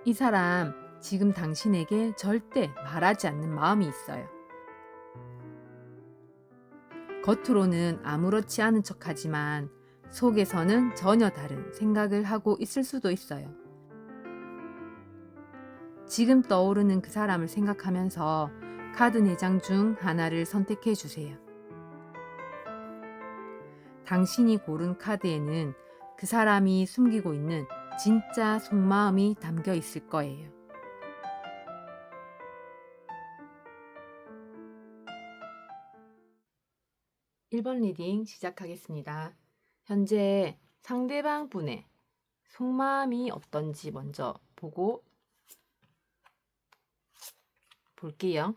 이 사람 지금 당신에게 절대 말하지 않는 마음이 있어요. 겉으로는 아무렇지 않은 척하지만 속에서는 전혀 다른 생각을 하고 있을 수도 있어요. 지금 떠오르는 그 사람을 생각하면서 카드 4장 중 하나를 선택해 주세요. 당신이 고른 카드에는 그 사람이 숨기고 있는 진짜 속마음이 담겨 있을 거예요. 1번 리딩 시작하겠습니다. 현재 상대방 분의 속마음이 어떤지 먼저 보고 볼게요.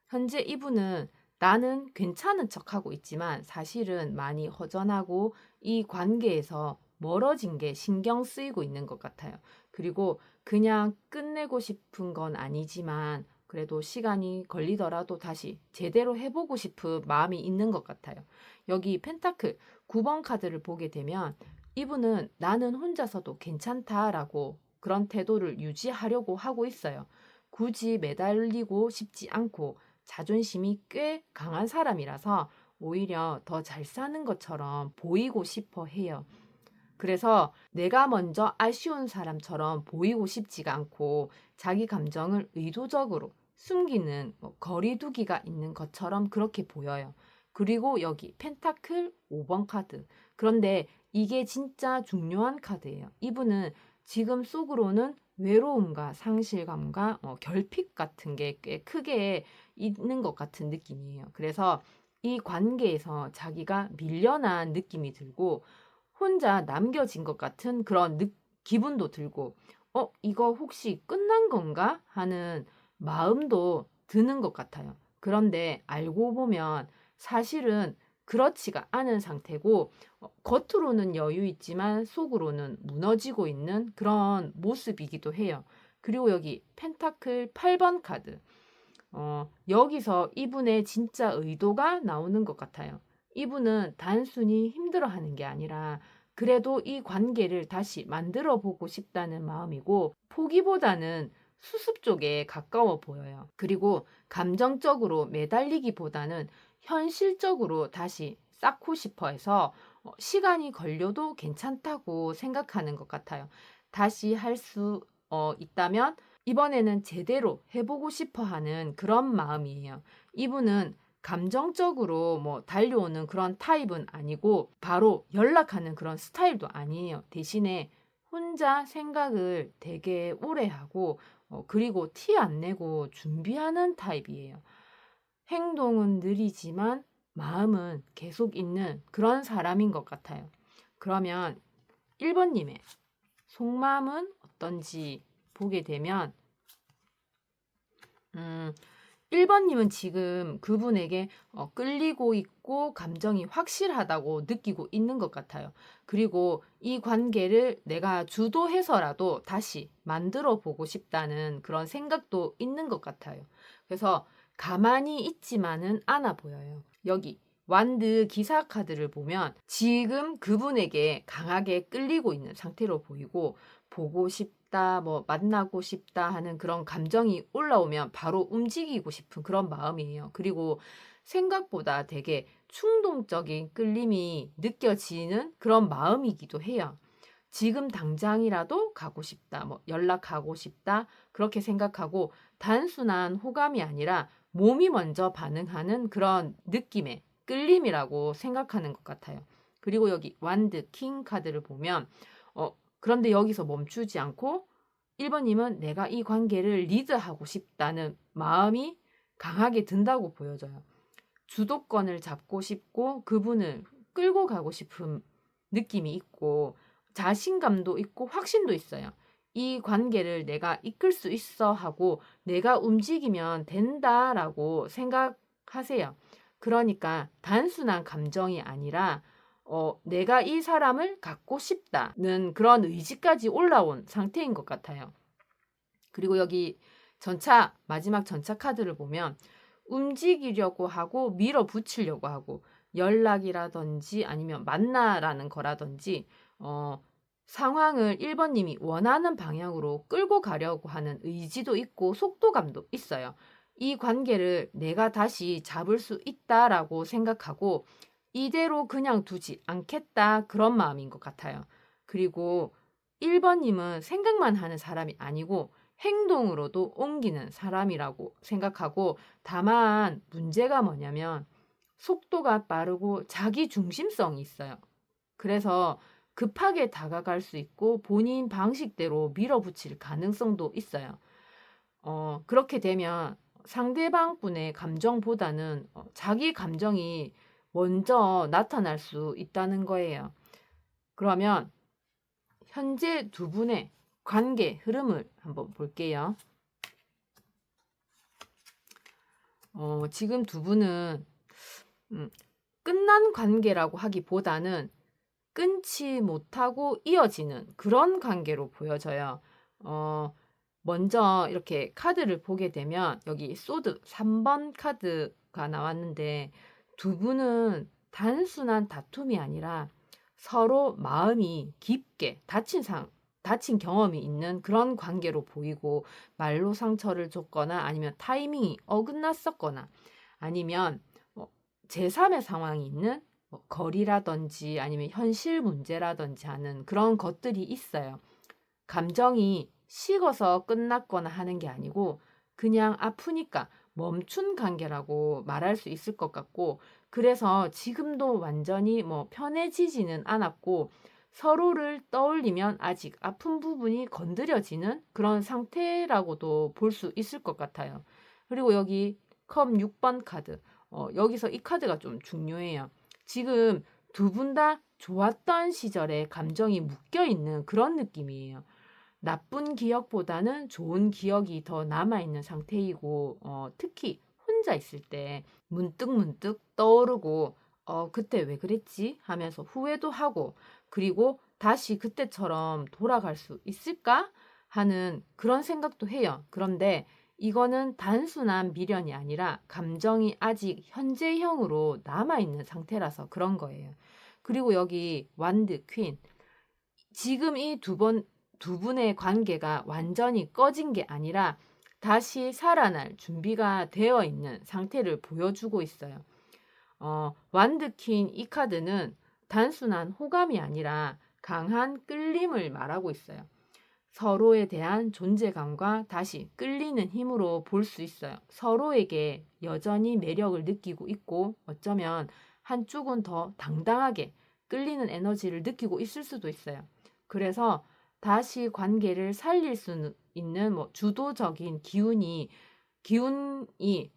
현재 이분은 나는 괜찮은 척하고 있지만 사실은 많이 허전하고 이 관계에서 멀어진 게 신경 쓰이고 있는 것 같아요. 그리고 그냥 끝내고 싶은 건 아니지만 그래도 시간이 걸리더라도 다시 제대로 해보고 싶은 마음이 있는 것 같아요. 여기 펜타클 9번 카드를 보게 되면 이분은 나는 혼자서도 괜찮다라고 그런 태도를 유지하려고 하고 있어요. 굳이 매달리고 싶지 않고 자존심이 꽤 강한 사람이라서 오히려 더 잘 사는 것처럼 보이고 싶어 해요. 그래서 내가 먼저 아쉬운 사람처럼 보이고 싶지가 않고 자기 감정을 의도적으로 숨기는 거리두기가 있는 것처럼 그렇게 보여요. 그리고 여기 펜타클 5번 카드. 그런데 이게 진짜 중요한 카드예요. 이분은 지금 속으로는 외로움과 상실감과 결핍 같은 게 꽤 크게 있는 것 같은 느낌이에요. 그래서 이 관계에서 자기가 밀려난 느낌이 들고 혼자 남겨진 것 같은 그런 기분도 들고 이거 혹시 끝난 건가 하는 마음도 드는 것 같아요. 그런데 알고 보면 사실은 그렇지가 않은 상태고 겉으로는 여유 있지만 속으로는 무너지고 있는 그런 모습이기도 해요. 그리고 여기 펜타클 8번 카드. 여기서 이분의 진짜 의도가 나오는 것 같아요. 이분은 단순히 힘들어하는 게 아니라 그래도 이 관계를 다시 만들어 보고 싶다는 마음이고 포기보다는 수습 쪽에 가까워 보여요. 그리고 감정적으로 매달리기보다는 현실적으로 다시 쌓고 싶어 해서 시간이 걸려도 괜찮다고 생각하는 것 같아요. 다시 할 수 있다면 이번에는 제대로 해보고 싶어 하는 그런 마음이에요. 이분은 감정적으로 달려오는 그런 타입은 아니고 바로 연락하는 그런 스타일도 아니에요. 대신에 혼자 생각을 되게 오래 하고 그리고 티 안 내고 준비하는 타입이에요. 행동은 느리지만 마음은 계속 있는 그런 사람인 것 같아요. 그러면 1번님의 속마음은 어떤지 보게 되면 1번님은 지금 그분에게 끌리고 있고 감정이 확실하다고 느끼고 있는 것 같아요. 그리고 이 관계를 내가 주도해서라도 다시 만들어 보고 싶다는 그런 생각도 있는 것 같아요. 그래서 가만히 있지만은 않아 보여요. 여기 완드 기사 카드를 보면 지금 그분에게 강하게 끌리고 있는 상태로 보이고 보고 싶다, 만나고 싶다 하는 그런 감정이 올라오면 바로 움직이고 싶은 그런 마음이에요. 그리고 생각보다 되게 충동적인 끌림이 느껴지는 그런 마음이기도 해요. 지금 당장이라도 가고 싶다, 연락하고 싶다, 그렇게 생각하고 단순한 호감이 아니라 몸이 먼저 반응하는 그런 느낌의 끌림이라고 생각하는 것 같아요. 그리고 여기 완드 킹 카드를 보면 그런데 여기서 멈추지 않고 1번님은 내가 이 관계를 리드하고 싶다는 마음이 강하게 든다고 보여져요. 주도권을 잡고 싶고 그분을 끌고 가고 싶은 느낌이 있고 자신감도 있고 확신도 있어요. 이 관계를 내가 이끌 수 있어 하고 내가 움직이면 된다라고 생각하세요. 그러니까 단순한 감정이 아니라 내가 이 사람을 갖고 싶다는 그런 의지까지 올라온 상태인 것 같아요. 그리고 여기 마지막 전차 카드를 보면 움직이려고 하고 밀어붙이려고 하고 연락이라든지 아니면 만나라는 거라든지 상황을 1번님이 원하는 방향으로 끌고 가려고 하는 의지도 있고 속도감도 있어요. 이 관계를 내가 다시 잡을 수 있다라고 생각하고 이대로 그냥 두지 않겠다 그런 마음인 것 같아요. 그리고 1번님은 생각만 하는 사람이 아니고 행동으로도 옮기는 사람이라고 생각하고 다만 문제가 뭐냐면 속도가 빠르고 자기 중심성이 있어요. 그래서 급하게 다가갈 수 있고 본인 방식대로 밀어붙일 가능성도 있어요. 그렇게 되면 상대방 분의 감정보다는 자기 감정이 먼저 나타날 수 있다는 거예요. 그러면 현재 두 분의 관계 흐름을 한번 볼게요. 지금 두 분은 끝난 관계라고 하기보다는 끊지 못하고 이어지는 그런 관계로 보여져요. 먼저 이렇게 카드를 보게 되면 여기 소드 3번 카드가 나왔는데 두 분은 단순한 다툼이 아니라 서로 마음이 깊게 다친 경험이 있는 그런 관계로 보이고 말로 상처를 줬거나 아니면 타이밍이 어긋났었거나 아니면 제3의 상황이 있는 거리라든지 아니면 현실 문제라든지 하는 그런 것들이 있어요. 감정이 식어서 끝났거나 하는 게 아니고 그냥 아프니까 멈춘 관계라고 말할 수 있을 것 같고 그래서 지금도 완전히 편해지지는 않았고 서로를 떠올리면 아직 아픈 부분이 건드려지는 그런 상태라고도 볼 수 있을 것 같아요. 그리고 여기 컵 6번 카드 여기서 이 카드가 좀 중요해요. 지금 두 분 다 좋았던 시절에 감정이 묶여있는 그런 느낌이에요. 나쁜 기억보다는 좋은 기억이 더 남아있는 상태이고 특히 혼자 있을 때 문득문득 떠오르고 그때 왜 그랬지? 하면서 후회도 하고 그리고 다시 그때처럼 돌아갈 수 있을까? 하는 그런 생각도 해요. 그런데 이거는 단순한 미련이 아니라 감정이 아직 현재형으로 남아있는 상태라서 그런 거예요. 그리고 여기 완드, 퀸. 지금 이 두 분의 관계가 완전히 꺼진 게 아니라 다시 살아날 준비가 되어 있는 상태를 보여주고 있어요. 완드, 퀸 이 카드는 단순한 호감이 아니라 강한 끌림을 말하고 있어요. 서로에 대한 존재감과 다시 끌리는 힘으로 볼 수 있어요. 서로에게 여전히 매력을 느끼고 있고 어쩌면 한쪽은 더 당당하게 끌리는 에너지를 느끼고 있을 수도 있어요. 그래서 다시 관계를 살릴 수 있는 주도적인 기운이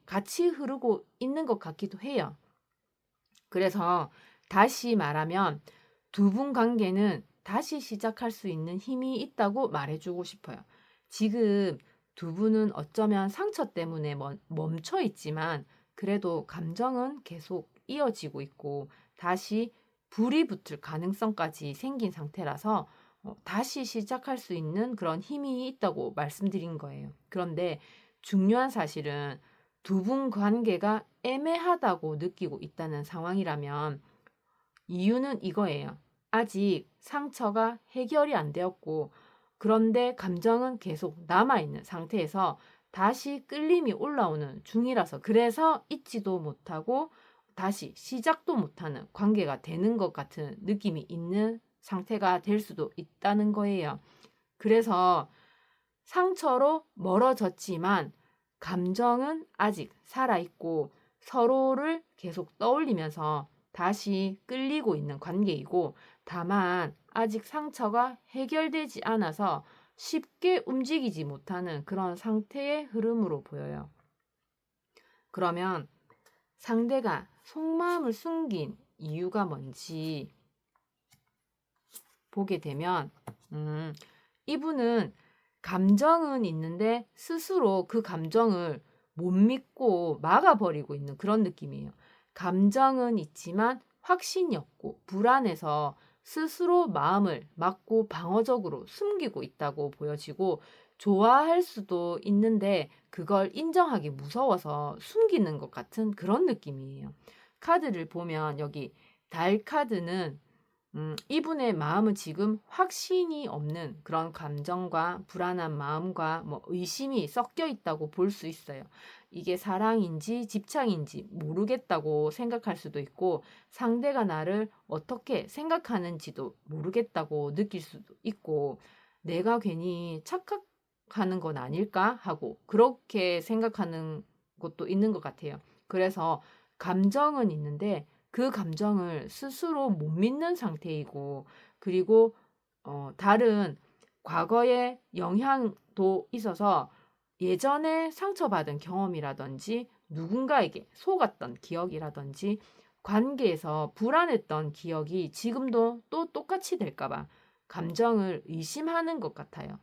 같이 흐르고 있는 것 같기도 해요. 그래서 다시 말하면 두 분 관계는 다시 시작할 수 있는 힘이 있다고 말해주고 싶어요. 지금 두 분은 어쩌면 상처 때문에 멈춰 있지만 그래도 감정은 계속 이어지고 있고 다시 불이 붙을 가능성까지 생긴 상태라서 다시 시작할 수 있는 그런 힘이 있다고 말씀드린 거예요. 그런데 중요한 사실은 두 분 관계가 애매하다고 느끼고 있다는 상황이라면 이유는 이거예요. 아직 상처가 해결이 안 되었고, 그런데 감정은 계속 남아있는 상태에서 다시 끌림이 올라오는 중이라서 그래서 잊지도 못하고 다시 시작도 못하는 관계가 되는 것 같은 느낌이 있는 상태가 될 수도 있다는 거예요. 그래서 상처로 멀어졌지만 감정은 아직 살아있고 서로를 계속 떠올리면서 다시 끌리고 있는 관계이고 다만 아직 상처가 해결되지 않아서 쉽게 움직이지 못하는 그런 상태의 흐름으로 보여요. 그러면 상대가 속마음을 숨긴 이유가 뭔지 보게 되면 이분은 감정은 있는데 스스로 그 감정을 못 믿고 막아버리고 있는 그런 느낌이에요. 감정은 있지만 확신이 없고 불안해서 스스로 마음을 막고 방어적으로 숨기고 있다고 보여지고 좋아할 수도 있는데 그걸 인정하기 무서워서 숨기는 것 같은 그런 느낌이에요. 카드를 보면 여기 달 카드는 이분의 마음은 지금 확신이 없는 그런 감정과 불안한 마음과 뭐 의심이 섞여 있다고 볼 수 있어요. 이게 사랑인지 집착인지 모르겠다고 생각할 수도 있고, 상대가 나를 어떻게 생각하는지도 모르겠다고 느낄 수도 있고, 내가 괜히 착각하는 건 아닐까 하고 그렇게 생각하는 것도 있는 것 같아요. 그래서 감정은 있는데 그 감정을 스스로 못 믿는 상태이고, 그리고 다른 과거의 영향도 있어서 예전에 상처받은 경험이라든지 누군가에게 속았던 기억이라든지 관계에서 불안했던 기억이 지금도 또 똑같이 될까봐 감정을 의심하는 것 같아요.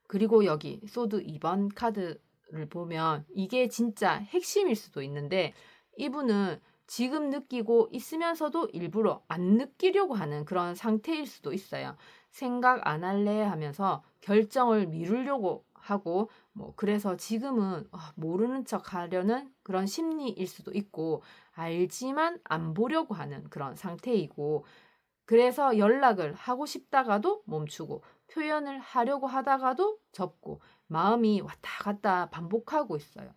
그리고 여기 소드 2번 카드를 보면 이게 진짜 핵심일 수도 있는데, 이분은 지금 느끼고 있으면서도 일부러 안 느끼려고 하는 그런 상태일 수도 있어요. 생각 안 할래 하면서 결정을 미루려고 하고, 뭐 그래서 지금은 모르는 척 하려는 그런 심리일 수도 있고, 알지만 안 보려고 하는 그런 상태이고, 그래서 연락을 하고 싶다가도 멈추고 표현을 하려고 하다가도 접고 마음이 왔다 갔다 반복하고 있어요.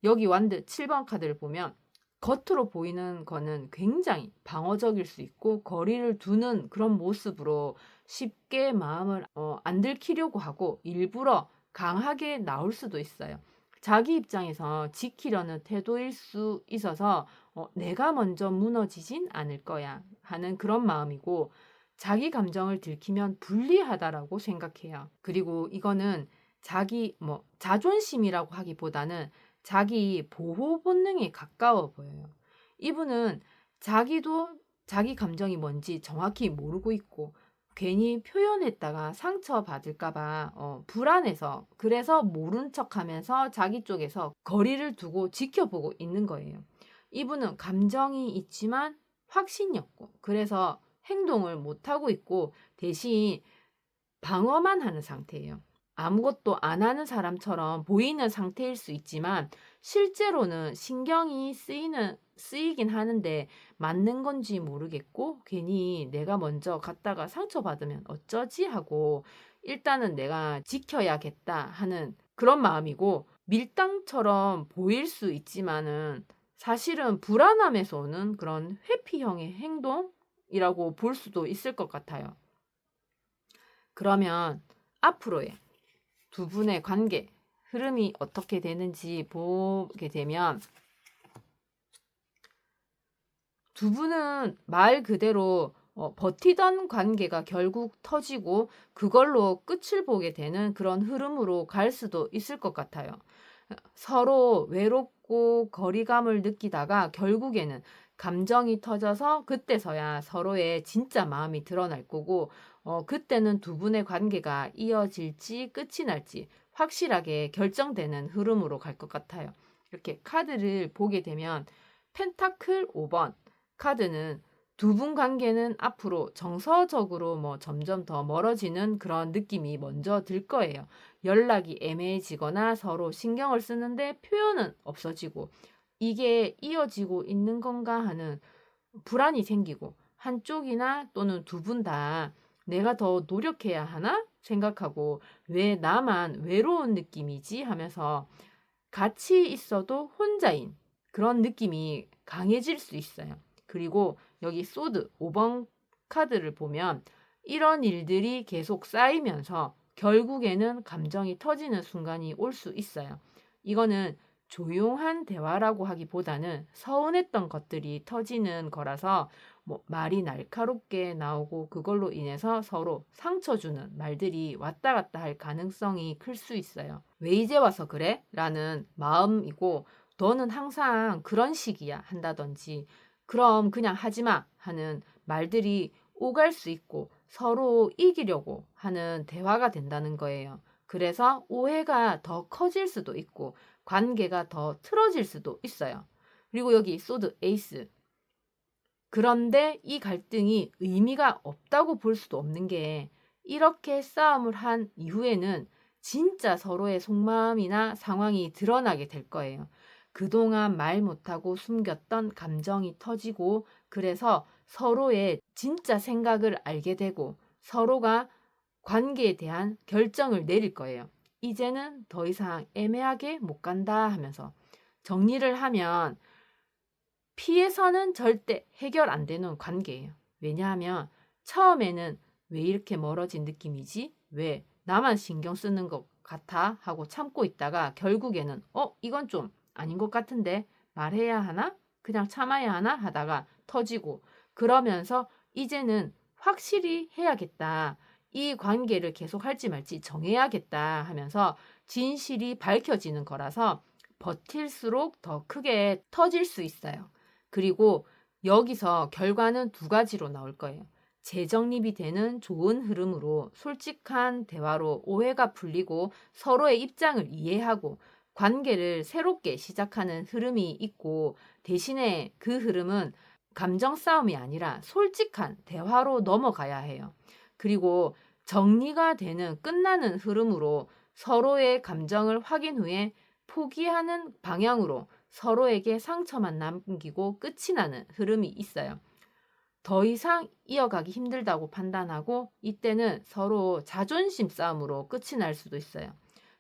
여기 완드 7번 카드를 보면 겉으로 보이는 거는 굉장히 방어적일 수 있고 거리를 두는 그런 모습으로 쉽게 마음을 안 들키려고 하고 일부러 강하게 나올 수도 있어요. 자기 입장에서 지키려는 태도일 수 있어서 내가 먼저 무너지진 않을 거야 하는 그런 마음이고, 자기 감정을 들키면 불리하다라고 생각해요. 그리고 이거는 자기 자존심이라고 하기보다는 자기 보호 본능에 가까워 보여요. 이분은 자기도 자기 감정이 뭔지 정확히 모르고 있고, 괜히 표현했다가 상처받을까봐 불안해서, 그래서 모른 척하면서 자기 쪽에서 거리를 두고 지켜보고 있는 거예요. 이분은 감정이 있지만 확신이 없고, 그래서 행동을 못하고 있고 대신 방어만 하는 상태예요. 아무것도 안 하는 사람처럼 보이는 상태일 수 있지만 실제로는 신경이 쓰이긴 하는데 맞는 건지 모르겠고, 괜히 내가 먼저 갔다가 상처받으면 어쩌지 하고 일단은 내가 지켜야겠다 하는 그런 마음이고, 밀당처럼 보일 수 있지만은 사실은 불안함에서 오는 그런 회피형의 행동이라고 볼 수도 있을 것 같아요. 그러면 앞으로의 두 분의 관계 흐름이 어떻게 되는지 보게 되면, 두 분은 말 그대로 버티던 관계가 결국 터지고 그걸로 끝을 보게 되는 그런 흐름으로 갈 수도 있을 것 같아요. 서로 외롭고 거리감을 느끼다가 결국에는 감정이 터져서 그때서야 서로의 진짜 마음이 드러날 거고, 그때는 두 분의 관계가 이어질지 끝이 날지 확실하게 결정되는 흐름으로 갈 것 같아요. 이렇게 카드를 보게 되면 펜타클 5번 카드는 두 분 관계는 앞으로 정서적으로 점점 더 멀어지는 그런 느낌이 먼저 들 거예요. 연락이 애매해지거나 서로 신경을 쓰는데 표현은 없어지고, 이게 이어지고 있는 건가 하는 불안이 생기고, 한쪽이나 또는 두 분 다 내가 더 노력해야 하나 생각하고, 왜 나만 외로운 느낌이지 하면서 같이 있어도 혼자인 그런 느낌이 강해질 수 있어요. 그리고 여기 소드 5번 카드를 보면 이런 일들이 계속 쌓이면서 결국에는 감정이 터지는 순간이 올 수 있어요. 이거는 조용한 대화라고 하기보다는 서운했던 것들이 터지는 거라서 말이 날카롭게 나오고 그걸로 인해서 서로 상처 주는 말들이 왔다 갔다 할 가능성이 클 수 있어요. 왜 이제 와서 그래? 라는 마음이고, 너는 항상 그런 식이야 한다든지, 그럼 그냥 하지 마 하는 말들이 오갈 수 있고 서로 이기려고 하는 대화가 된다는 거예요. 그래서 오해가 더 커질 수도 있고 관계가 더 틀어질 수도 있어요. 그리고 여기 소드 에이스. 그런데 이 갈등이 의미가 없다고 볼 수도 없는 게, 이렇게 싸움을 한 이후에는 진짜 서로의 속마음이나 상황이 드러나게 될 거예요. 그동안 말 못하고 숨겼던 감정이 터지고 그래서 서로의 진짜 생각을 알게 되고 서로가 관계에 대한 결정을 내릴 거예요. 이제는 더 이상 애매하게 못 간다 하면서 정리를 하면 피해서는 절대 해결 안 되는 관계예요. 왜냐하면 처음에는 왜 이렇게 멀어진 느낌이지? 왜 나만 신경 쓰는 것 같아? 하고 참고 있다가 결국에는 이건 좀 아닌 것 같은데 말해야 하나? 그냥 참아야 하나? 하다가 터지고 그러면서 이제는 확실히 해야겠다. 이 관계를 계속 할지 말지 정해야겠다 하면서 진실이 밝혀지는 거라서 버틸수록 더 크게 터질 수 있어요. 그리고 여기서 결과는 두 가지로 나올 거예요. 재정립이 되는 좋은 흐름으로 솔직한 대화로 오해가 풀리고 서로의 입장을 이해하고 관계를 새롭게 시작하는 흐름이 있고 대신에 그 흐름은 감정 싸움이 아니라 솔직한 대화로 넘어가야 해요. 그리고 정리가 되는 끝나는 흐름으로 서로의 감정을 확인 후에 포기하는 방향으로 서로에게 상처만 남기고 끝이 나는 흐름이 있어요. 더 이상 이어가기 힘들다고 판단하고 이때는 서로 자존심 싸움으로 끝이 날 수도 있어요.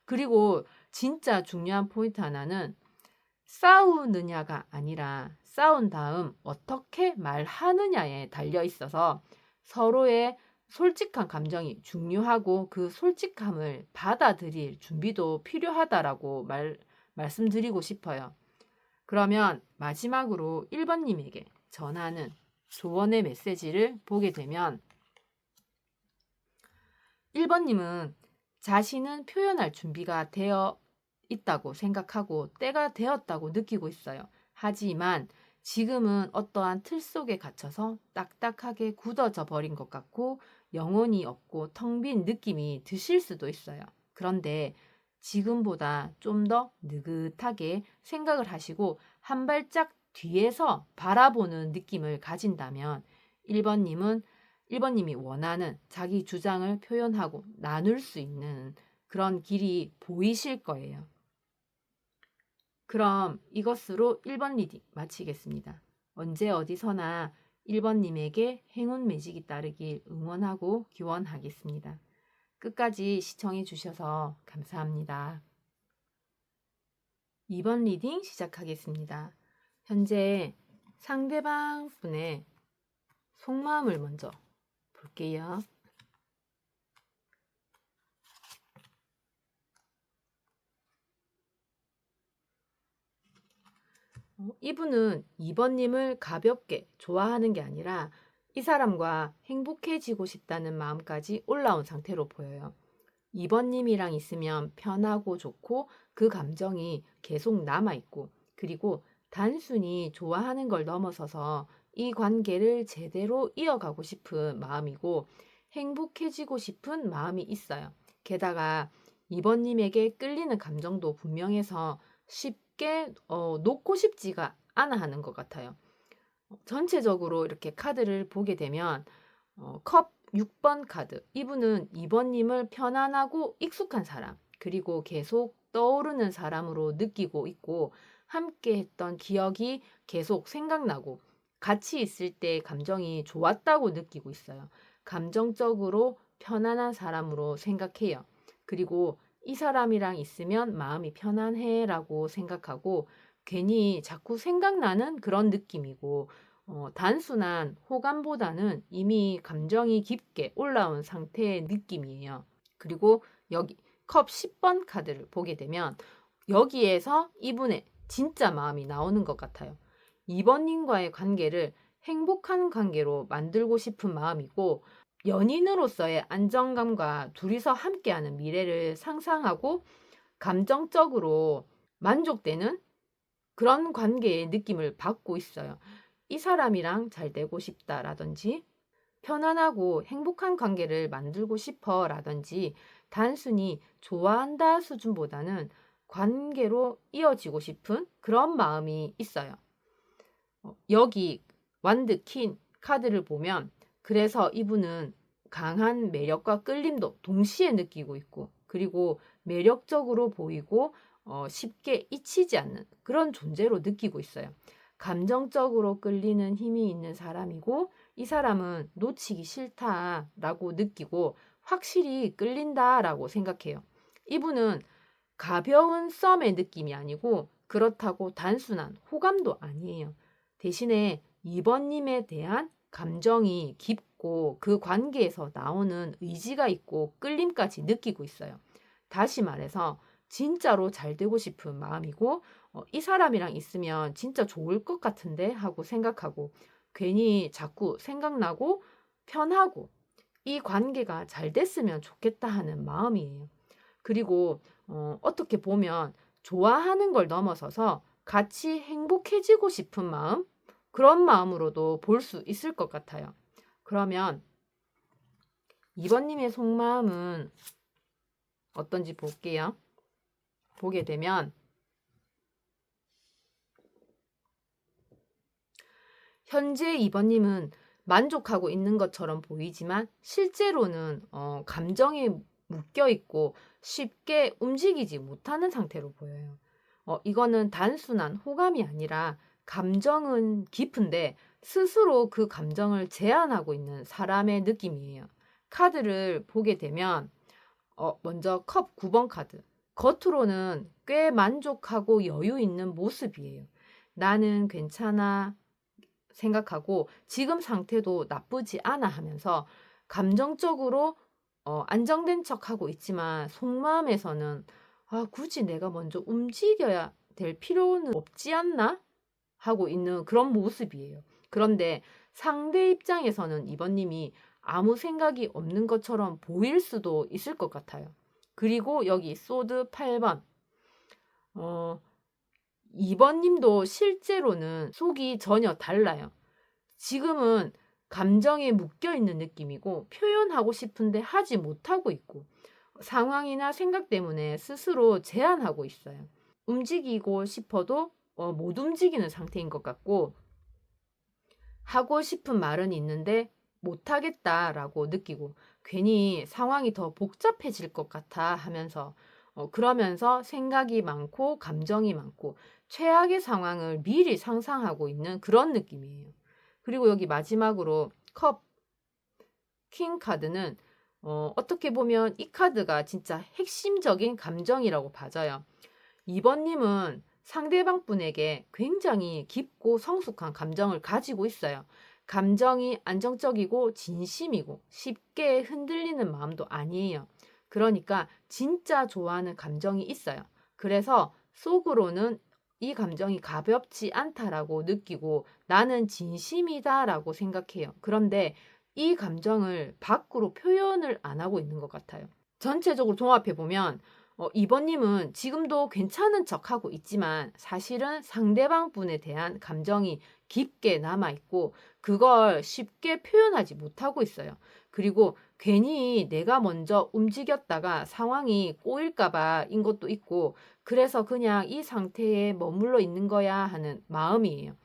그리고 진짜 중요한 포인트 하나는 싸우느냐가 아니라 싸운 다음 어떻게 말하느냐에 달려 있어서 서로의 솔직한 감정이 중요하고 그 솔직함을 받아들일 준비도 필요하다라고 말씀드리고 싶어요. 그러면 마지막으로 1번님에게 전하는 조언의 메시지를 보게 되면 1번님은 자신은 표현할 준비가 되어 있다고 생각하고 때가 되었다고 느끼고 있어요. 하지만 지금은 어떠한 틀 속에 갇혀서 딱딱하게 굳어져 버린 것 같고 영혼이 없고 텅 빈 느낌이 드실 수도 있어요. 그런데 지금보다 좀 더 느긋하게 생각을 하시고 한 발짝 뒤에서 바라보는 느낌을 가진다면 1번님이 원하는 자기 주장을 표현하고 나눌 수 있는 그런 길이 보이실 거예요. 그럼 이것으로 1번 리딩 마치겠습니다. 언제 어디서나 1번님에게 행운 매직이 따르길 응원하고 기원하겠습니다. 끝까지 시청해 주셔서 감사합니다. 2번 리딩 시작하겠습니다. 현재 상대방 분의 속마음을 먼저 볼게요. 이분은 2번님을 가볍게 좋아하는 게 아니라 이 사람과 행복해지고 싶다는 마음까지 올라온 상태로 보여요. 2번님이랑 있으면 편하고 좋고 그 감정이 계속 남아있고 그리고 단순히 좋아하는 걸 넘어서서 이 관계를 제대로 이어가고 싶은 마음이고 행복해지고 싶은 마음이 있어요. 게다가 2번님에게 끌리는 감정도 분명해서 쉽게 놓고 싶지가 않아 하는 것 같아요. 전체적으로 이렇게 카드를 보게 되면 컵 6번 카드. 이분은 2번님을 편안하고 익숙한 사람, 그리고 계속 떠오르는 사람으로 느끼고 있고, 함께 했던 기억이 계속 생각나고, 같이 있을 때 감정이 좋았다고 느끼고 있어요. 감정적으로 편안한 사람으로 생각해요. 그리고 이 사람이랑 있으면 마음이 편안해라고 생각하고, 괜히 자꾸 생각나는 그런 느낌이고, 단순한 호감보다는 이미 감정이 깊게 올라온 상태의 느낌이에요. 그리고 여기 컵 10번 카드를 보게 되면 여기에서 이분의 진짜 마음이 나오는 것 같아요. 2번님과의 관계를 행복한 관계로 만들고 싶은 마음이고 연인으로서의 안정감과 둘이서 함께하는 미래를 상상하고 감정적으로 만족되는 그런 관계의 느낌을 받고 있어요. 이 사람이랑 잘 되고 싶다라든지 편안하고 행복한 관계를 만들고 싶어라든지 단순히 좋아한다 수준보다는 관계로 이어지고 싶은 그런 마음이 있어요. 여기 완드 퀸 카드를 보면 그래서 이분은 강한 매력과 끌림도 동시에 느끼고 있고 그리고 매력적으로 보이고 쉽게 잊히지 않는 그런 존재로 느끼고 있어요. 감정적으로 끌리는 힘이 있는 사람이고 이 사람은 놓치기 싫다라고 느끼고 확실히 끌린다라고 생각해요. 이분은 가벼운 썸의 느낌이 아니고 그렇다고 단순한 호감도 아니에요. 대신에 2번님에 대한 감정이 깊고 그 관계에서 나오는 의지가 있고 끌림까지 느끼고 있어요. 다시 말해서 진짜로 잘 되고 싶은 마음이고 이 사람이랑 있으면 진짜 좋을 것 같은데 하고 생각하고 괜히 자꾸 생각나고 편하고 이 관계가 잘 됐으면 좋겠다 하는 마음이에요. 그리고 어떻게 보면 좋아하는 걸 넘어서서 같이 행복해지고 싶은 마음? 그런 마음으로도 볼 수 있을 것 같아요. 그러면 2번님의 속마음은 어떤지 볼게요. 보게 되면 현재 2번님은 만족하고 있는 것처럼 보이지만 실제로는 감정에 묶여 있고 쉽게 움직이지 못하는 상태로 보여요. 이거는 단순한 호감이 아니라 감정은 깊은데 스스로 그 감정을 제한하고 있는 사람의 느낌이에요. 카드를 보게 되면 먼저 컵 9번 카드. 겉으로는 꽤 만족하고 여유 있는 모습이에요. 나는 괜찮아 생각하고 지금 상태도 나쁘지 않아 하면서 감정적으로 안정된 척하고 있지만 속마음에서는 굳이 내가 먼저 움직여야 될 필요는 없지 않나? 하고 있는 그런 모습이에요. 그런데 상대 입장에서는 2번님이 아무 생각이 없는 것처럼 보일 수도 있을 것 같아요. 그리고 여기 소드 8번. 2번님도 실제로는 속이 전혀 달라요. 지금은 감정에 묶여 있는 느낌이고 표현하고 싶은데 하지 못하고 있고 상황이나 생각 때문에 스스로 제한하고 있어요. 움직이고 싶어도 못 움직이는 상태인 것 같고 하고 싶은 말은 있는데 못하겠다라고 느끼고 괜히 상황이 더 복잡해질 것 같아 하면서 그러면서 생각이 많고 감정이 많고 최악의 상황을 미리 상상하고 있는 그런 느낌이에요. 그리고 여기 마지막으로 컵, 킹 카드는 어떻게 보면 이 카드가 진짜 핵심적인 감정이라고 봐져요. 2번님은 상대방 분에게 굉장히 깊고 성숙한 감정을 가지고 있어요. 감정이 안정적이고 진심이고 쉽게 흔들리는 마음도 아니에요. 그러니까 진짜 좋아하는 감정이 있어요. 그래서 속으로는 이 감정이 가볍지 않다라고 느끼고 나는 진심이다라고 생각해요. 그런데 이 감정을 밖으로 표현을 안 하고 있는 것 같아요. 전체적으로 종합해 보면 2번님은 지금도 괜찮은 척하고 있지만 사실은 상대방 분에 대한 감정이 깊게 남아있고 그걸 쉽게 표현하지 못하고 있어요. 그리고 괜히 내가 먼저 움직였다가 상황이 꼬일까봐인 것도 있고 그래서 그냥 이 상태에 머물러 있는 거야 하는 마음이에요.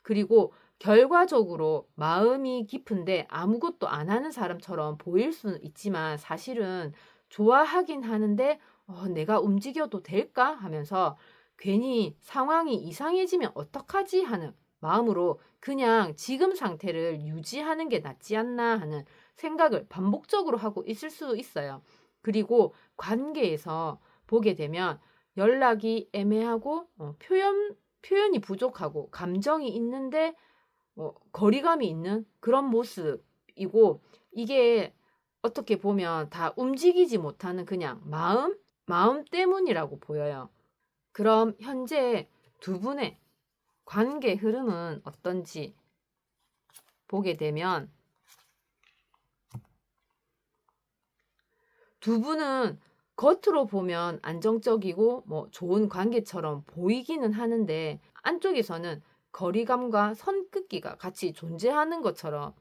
그리고 결과적으로 마음이 깊은데 아무것도 안 하는 사람처럼 보일 수는 있지만 사실은 좋아하긴 하는데 내가 움직여도 될까? 하면서 괜히 상황이 이상해지면 어떡하지? 하는 마음으로 그냥 지금 상태를 유지하는 게 낫지 않나 하는 생각을 반복적으로 하고 있을 수 있어요. 그리고 관계에서 보게 되면 연락이 애매하고 표현이 부족하고 감정이 있는데 거리감이 있는 그런 모습이고 이게 어떻게 보면 다 움직이지 못하는 그냥 마음 때문이라고 보여요. 그럼 현재 두 분의 관계 흐름은 어떤지 보게 되면 두 분은 겉으로 보면 안정적이고 좋은 관계처럼 보이기는 하는데 안쪽에서는 거리감과 선긋기가 같이 존재하는 것처럼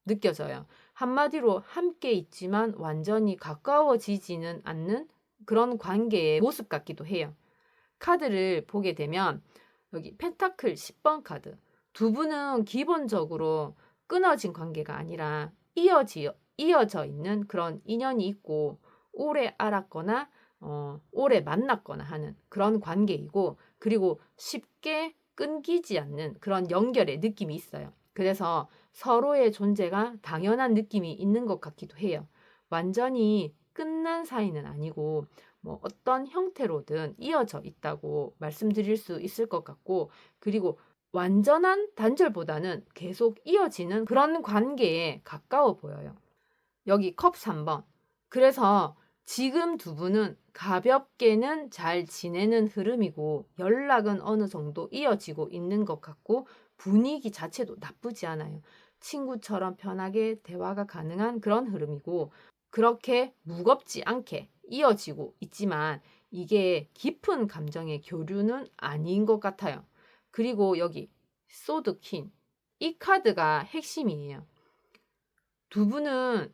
느껴져요. 한마디로 함께 있지만 완전히 가까워지지는 않는 그런 관계의 모습 같기도 해요. 카드를 보게 되면 여기 펜타클 10번 카드. 두 분은 기본적으로 끊어진 관계가 아니라 이어져 있는 그런 인연이 있고 오래 알았거나 오래 만났거나 하는 그런 관계이고, 그리고 쉽게 끊기지 않는 그런 연결의 느낌이 있어요. 그래서 서로의 존재가 당연한 느낌이 있는 것 같기도 해요. 완전히 끝난 사이는 아니고 뭐 어떤 형태로든 이어져 있다고 말씀드릴 수 있을 것 같고, 그리고 완전한 단절보다는 계속 이어지는 그런 관계에 가까워 보여요. 여기 컵 3번. 그래서 지금 두 분은 가볍게는 잘 지내는 흐름이고 연락은 어느 정도 이어지고 있는 것 같고 분위기 자체도 나쁘지 않아요. 친구처럼 편하게 대화가 가능한 그런 흐름이고 그렇게 무겁지 않게 이어지고 있지만 이게 깊은 감정의 교류는 아닌 것 같아요. 그리고 여기 소드 퀸. 이 카드가 핵심이에요. 두 분은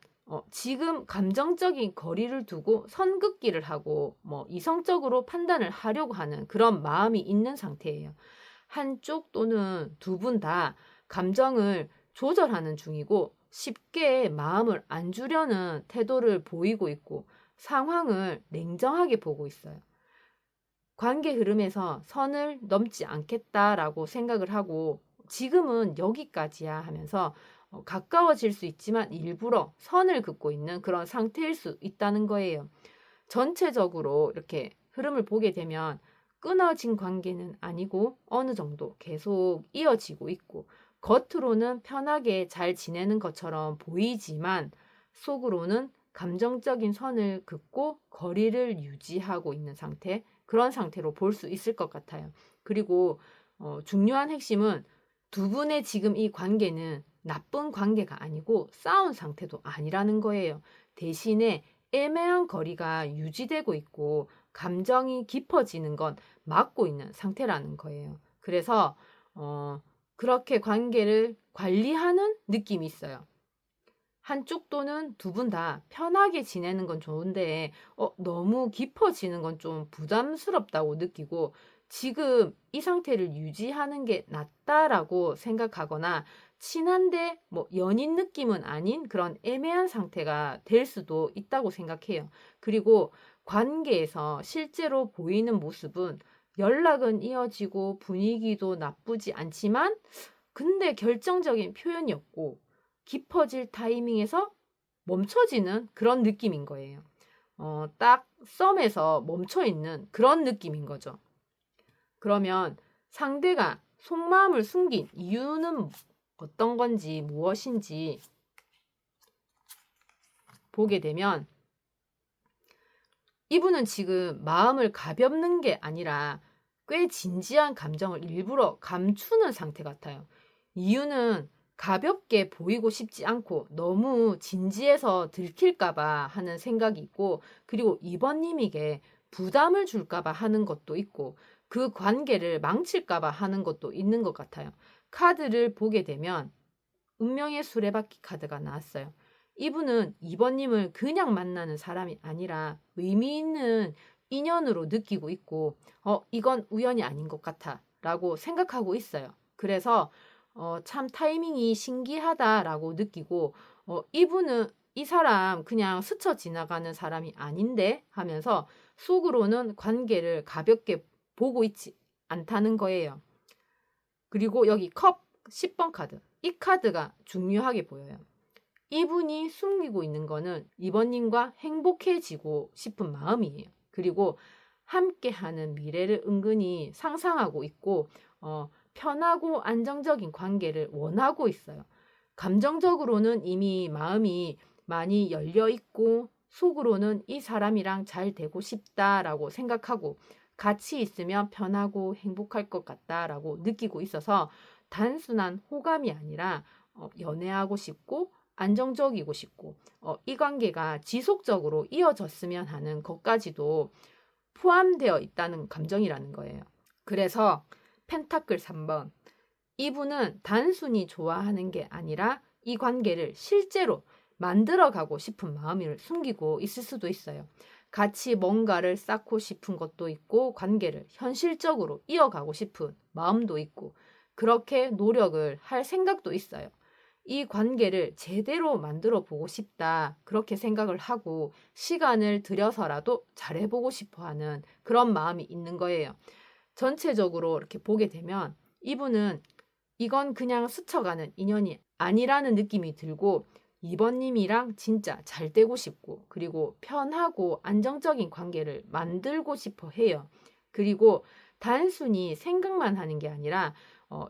지금 감정적인 거리를 두고 선긋기를 하고 뭐 이성적으로 판단을 하려고 하는 그런 마음이 있는 상태예요. 한쪽 또는 두 분 다 감정을 조절하는 중이고 쉽게 마음을 안 주려는 태도를 보이고 있고 상황을 냉정하게 보고 있어요. 관계 흐름에서 선을 넘지 않겠다라고 생각을 하고 지금은 여기까지야 하면서 가까워질 수 있지만 일부러 선을 긋고 있는 그런 상태일 수 있다는 거예요. 전체적으로 이렇게 흐름을 보게 되면 끊어진 관계는 아니고 어느 정도 계속 이어지고 있고 겉으로는 편하게 잘 지내는 것처럼 보이지만 속으로는 감정적인 선을 긋고 거리를 유지하고 있는 상태, 그런 상태로 볼 수 있을 것 같아요. 그리고 중요한 핵심은 두 분의 지금 이 관계는 나쁜 관계가 아니고 싸운 상태도 아니라는 거예요. 대신에 애매한 거리가 유지되고 있고 감정이 깊어지는 건 막고 있는 상태라는 거예요. 그래서 그렇게 관계를 관리하는 느낌이 있어요. 한쪽 또는 두 분 다 편하게 지내는 건 좋은데 너무 깊어지는 건 좀 부담스럽다고 느끼고 지금 이 상태를 유지하는 게 낫다라고 생각하거나 친한데 뭐 연인 느낌은 아닌 그런 애매한 상태가 될 수도 있다고 생각해요. 그리고 관계에서 실제로 보이는 모습은 연락은 이어지고 분위기도 나쁘지 않지만 근데 결정적인 표현이 없고 깊어질 타이밍에서 멈춰지는 그런 느낌인 거예요. 딱 썸에서 멈춰 있는 그런 느낌인 거죠. 그러면 상대가 속마음을 숨긴 이유는 어떤 건지 무엇인지 보게 되면 이분은 지금 마음을 가볍는 게 아니라 꽤 진지한 감정을 일부러 감추는 상태 같아요. 이유는 가볍게 보이고 싶지 않고 너무 진지해서 들킬까봐 하는 생각이 있고 그리고 이번님에게 부담을 줄까봐 하는 것도 있고 그 관계를 망칠까봐 하는 것도 있는 것 같아요. 카드를 보게 되면 운명의 수레바퀴 카드가 나왔어요. 이분은 이번님을 그냥 만나는 사람이 아니라 의미 있는 인연으로 느끼고 있고 이건 우연이 아닌 것 같아 라고 생각하고 있어요. 그래서 참 타이밍이 신기하다라고 느끼고 이분은 이 사람 그냥 스쳐 지나가는 사람이 아닌데 하면서 속으로는 관계를 가볍게 보고 있지 않다는 거예요. 그리고 여기 컵 10번 카드. 이 카드가 중요하게 보여요. 이분이 숨기고 있는 거는 이번님과 행복해지고 싶은 마음이에요. 그리고 함께하는 미래를 은근히 상상하고 있고 편하고 안정적인 관계를 원하고 있어요. 감정적으로는 이미 마음이 많이 열려 있고 속으로는 이 사람이랑 잘 되고 싶다라고 생각하고 같이 있으면 편하고 행복할 것 같다라고 느끼고 있어서 단순한 호감이 아니라 연애하고 싶고 안정적이고 싶고 이 관계가 지속적으로 이어졌으면 하는 것까지도 포함되어 있다는 감정이라는 거예요. 그래서 펜타클 3번. 이분은 단순히 좋아하는 게 아니라 이 관계를 실제로 만들어가고 싶은 마음을 숨기고 있을 수도 있어요. 같이 뭔가를 쌓고 싶은 것도 있고 관계를 현실적으로 이어가고 싶은 마음도 있고 그렇게 노력을 할 생각도 있어요. 이 관계를 제대로 만들어 보고 싶다. 그렇게 생각을 하고 시간을 들여서라도 잘해보고 싶어 하는 그런 마음이 있는 거예요. 전체적으로 이렇게 보게 되면 이분은 이건 그냥 스쳐가는 인연이 아니라는 느낌이 들고 이번님이랑 진짜 잘 되고 싶고 그리고 편하고 안정적인 관계를 만들고 싶어 해요. 그리고 단순히 생각만 하는 게 아니라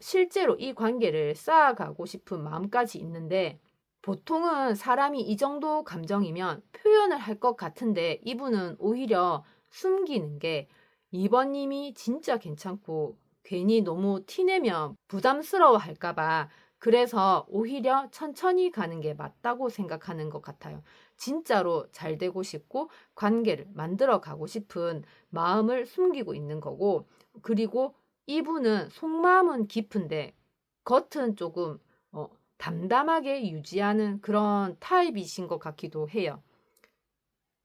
실제로 이 관계를 쌓아가고 싶은 마음까지 있는데 보통은 사람이 이 정도 감정이면 표현을 할 것 같은데 이분은 오히려 숨기는 게 이번님이 진짜 괜찮고 괜히 너무 티내면 부담스러워 할까봐 그래서 오히려 천천히 가는 게 맞다고 생각하는 것 같아요. 진짜로 잘 되고 싶고 관계를 만들어 가고 싶은 마음을 숨기고 있는 거고 그리고 이분은 속마음은 깊은데 겉은 조금 담담하게 유지하는 그런 타입이신 것 같기도 해요.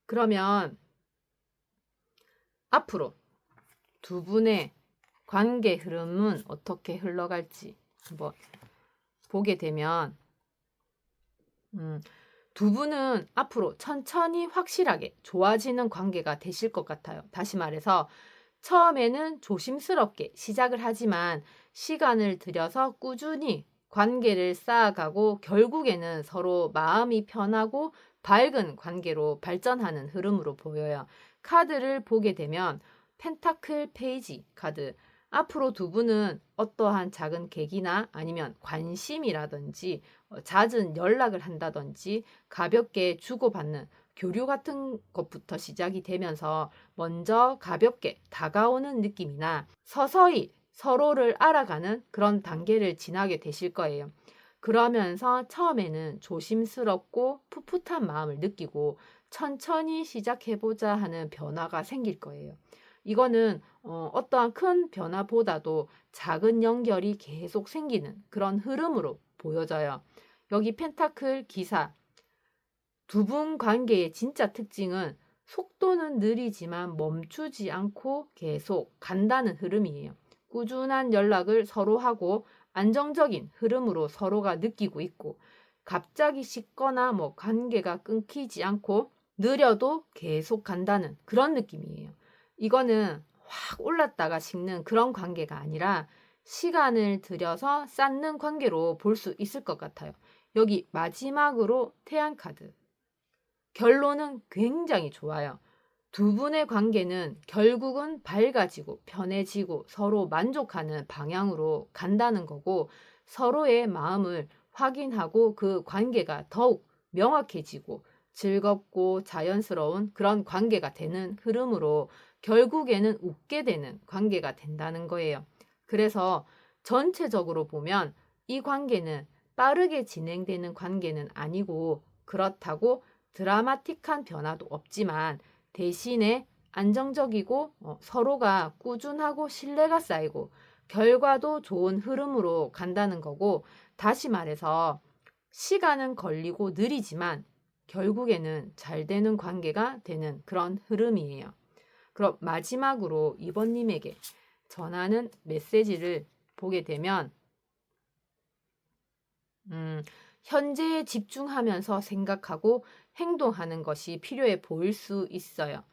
그러면 앞으로 두 분의 관계 흐름은 어떻게 흘러갈지 한번 보게 되면 두 분은 앞으로 천천히 확실하게 좋아지는 관계가 되실 것 같아요. 다시 말해서 처음에는 조심스럽게 시작을 하지만 시간을 들여서 꾸준히 관계를 쌓아가고 결국에는 서로 마음이 편하고 밝은 관계로 발전하는 흐름으로 보여요. 카드를 보게 되면 펜타클 페이지 카드. 앞으로 두 분은 어떠한 작은 계기나 아니면 관심이라든지 잦은 연락을 한다든지 가볍게 주고받는 교류 같은 것부터 시작이 되면서 먼저 가볍게 다가오는 느낌이나 서서히 서로를 알아가는 그런 단계를 지나게 되실 거예요. 그러면서 처음에는 조심스럽고 풋풋한 마음을 느끼고 천천히 시작해보자 하는 변화가 생길 거예요. 이거는 어떠한 큰 변화보다도 작은 연결이 계속 생기는 그런 흐름으로 보여져요. 여기 펜타클 기사 두 분 관계의 진짜 특징은 속도는 느리지만 멈추지 않고 계속 간다는 흐름이에요. 꾸준한 연락을 서로 하고 안정적인 흐름으로 서로가 느끼고 있고 갑자기 식거나 관계가 끊기지 않고 느려도 계속 간다는 그런 느낌이에요. 이거는 확 올랐다가 식는 그런 관계가 아니라 시간을 들여서 쌓는 관계로 볼 수 있을 것 같아요. 여기 마지막으로 태양 카드. 결론은 굉장히 좋아요. 두 분의 관계는 결국은 밝아지고 편해지고 서로 만족하는 방향으로 간다는 거고 서로의 마음을 확인하고 그 관계가 더욱 명확해지고 즐겁고 자연스러운 그런 관계가 되는 흐름으로 결국에는 웃게 되는 관계가 된다는 거예요. 그래서 전체적으로 보면 이 관계는 빠르게 진행되는 관계는 아니고 그렇다고 드라마틱한 변화도 없지만 대신에 안정적이고 서로가 꾸준하고 신뢰가 쌓이고 결과도 좋은 흐름으로 간다는 거고 다시 말해서 시간은 걸리고 느리지만 결국에는 잘 되는 관계가 되는 그런 흐름이에요. 그럼 마지막으로 이번님에게 전하는 메시지를 보게 되면 현재에 집중하면서 생각하고 행동하는 것이 필요해 보일 수 있어요.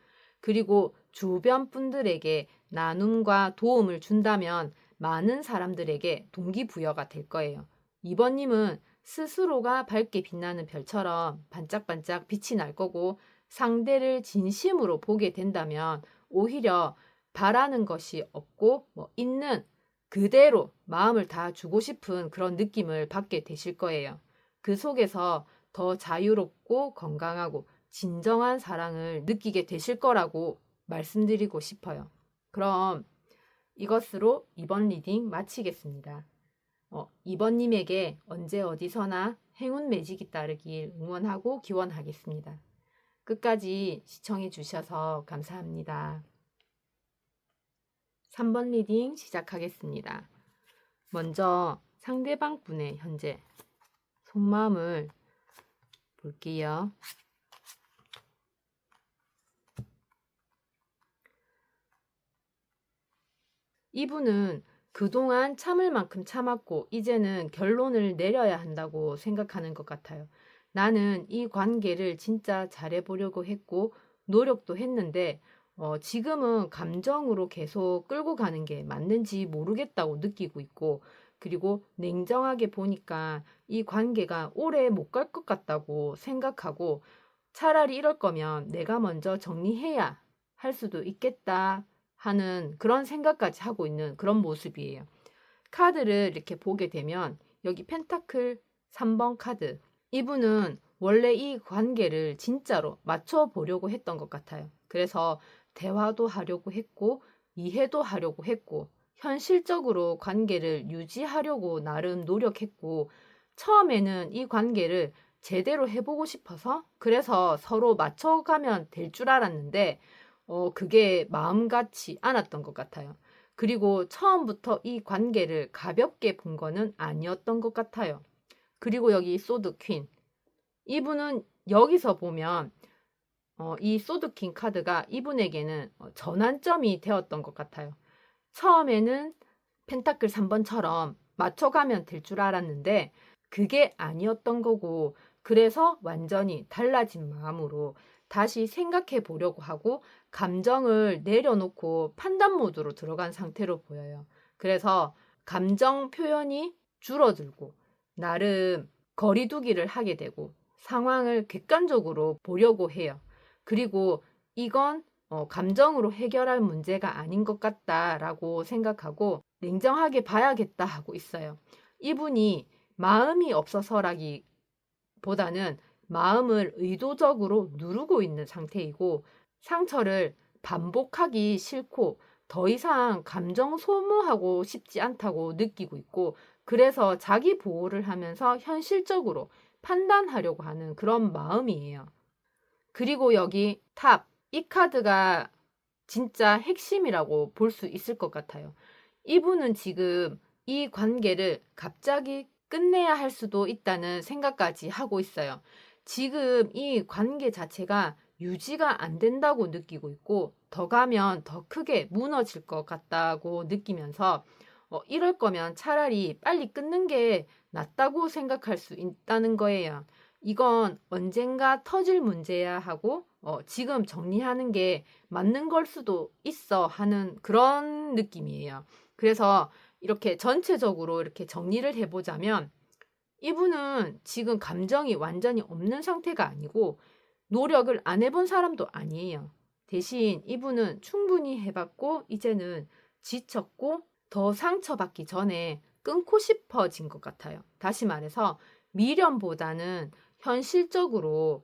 그리고 주변 분들에게 나눔과 도움을 준다면 많은 사람들에게 동기부여가 될 거예요. 이번님은 스스로가 밝게 빛나는 별처럼 반짝반짝 빛이 날 거고 상대를 진심으로 보게 된다면 오히려 바라는 것이 없고 있는 그대로 마음을 다 주고 싶은 그런 느낌을 받게 되실 거예요. 그 속에서 더 자유롭고 건강하고 진정한 사랑을 느끼게 되실 거라고 말씀드리고 싶어요. 그럼 이것으로 이번 리딩 마치겠습니다. 이번님에게 언제 어디서나 행운 매직이 따르길 응원하고 기원하겠습니다. 끝까지 시청해 주셔서 감사합니다. 3번 리딩 시작하겠습니다. 먼저 상대방 분의 현재 속마음을 볼게요. 이분은 그동안 참을 만큼 참았고 이제는 결론을 내려야 한다고 생각하는 것 같아요. 나는 이 관계를 진짜 잘해보려고 했고 노력도 했는데 지금은 감정으로 계속 끌고 가는 게 맞는지 모르겠다고 느끼고 있고 그리고 냉정하게 보니까 이 관계가 오래 못 갈 것 같다고 생각하고 차라리 이럴 거면 내가 먼저 정리해야 할 수도 있겠다 하는 그런 생각까지 하고 있는 그런 모습이에요. 카드를 이렇게 보게 되면 여기 펜타클 3번 카드. 이분은 원래 이 관계를 진짜로 맞춰보려고 했던 것 같아요. 그래서 대화도 하려고 했고, 이해도 하려고 했고, 현실적으로 관계를 유지하려고 나름 노력했고, 처음에는 이 관계를 제대로 해보고 싶어서, 그래서 서로 맞춰가면 될 줄 알았는데, 그게 마음 같지 않았던 것 같아요. 그리고 처음부터 이 관계를 가볍게 본 거는 아니었던 것 같아요. 그리고 여기 소드 퀸. 이분은 여기서 보면 이 소드 퀸 카드가 이분에게는 전환점이 되었던 것 같아요. 처음에는 펜타클 3번처럼 맞춰가면 될 줄 알았는데 그게 아니었던 거고 그래서 완전히 달라진 마음으로 다시 생각해 보려고 하고 감정을 내려놓고 판단 모드로 들어간 상태로 보여요. 그래서 감정 표현이 줄어들고 나름 거리두기를 하게 되고 상황을 객관적으로 보려고 해요. 그리고 이건 감정으로 해결할 문제가 아닌 것 같다라고 생각하고 냉정하게 봐야겠다 하고 있어요. 이분이 마음이 없어서라기보다는 마음을 의도적으로 누르고 있는 상태이고 상처를 반복하기 싫고 더 이상 감정 소모하고 싶지 않다고 느끼고 있고 그래서 자기 보호를 하면서 현실적으로 판단하려고 하는 그런 마음이에요. 그리고 여기 탑, 이 카드가 진짜 핵심이라고 볼 수 있을 것 같아요. 이분은 지금 이 관계를 갑자기 끝내야 할 수도 있다는 생각까지 하고 있어요. 지금 이 관계 자체가 유지가 안 된다고 느끼고 있고, 더 가면 더 크게 무너질 것 같다고 느끼면서, 이럴 거면 차라리 빨리 끊는 게 낫다고 생각할 수 있다는 거예요. 이건 언젠가 터질 문제야 하고, 지금 정리하는 게 맞는 걸 수도 있어 하는 그런 느낌이에요. 그래서 이렇게 전체적으로 이렇게 정리를 해보자면 이분은 지금 감정이 완전히 없는 상태가 아니고 노력을 안 해본 사람도 아니에요. 대신 이분은 충분히 해봤고 이제는 지쳤고 더 상처받기 전에 끊고 싶어진 것 같아요. 다시 말해서 미련보다는 현실적으로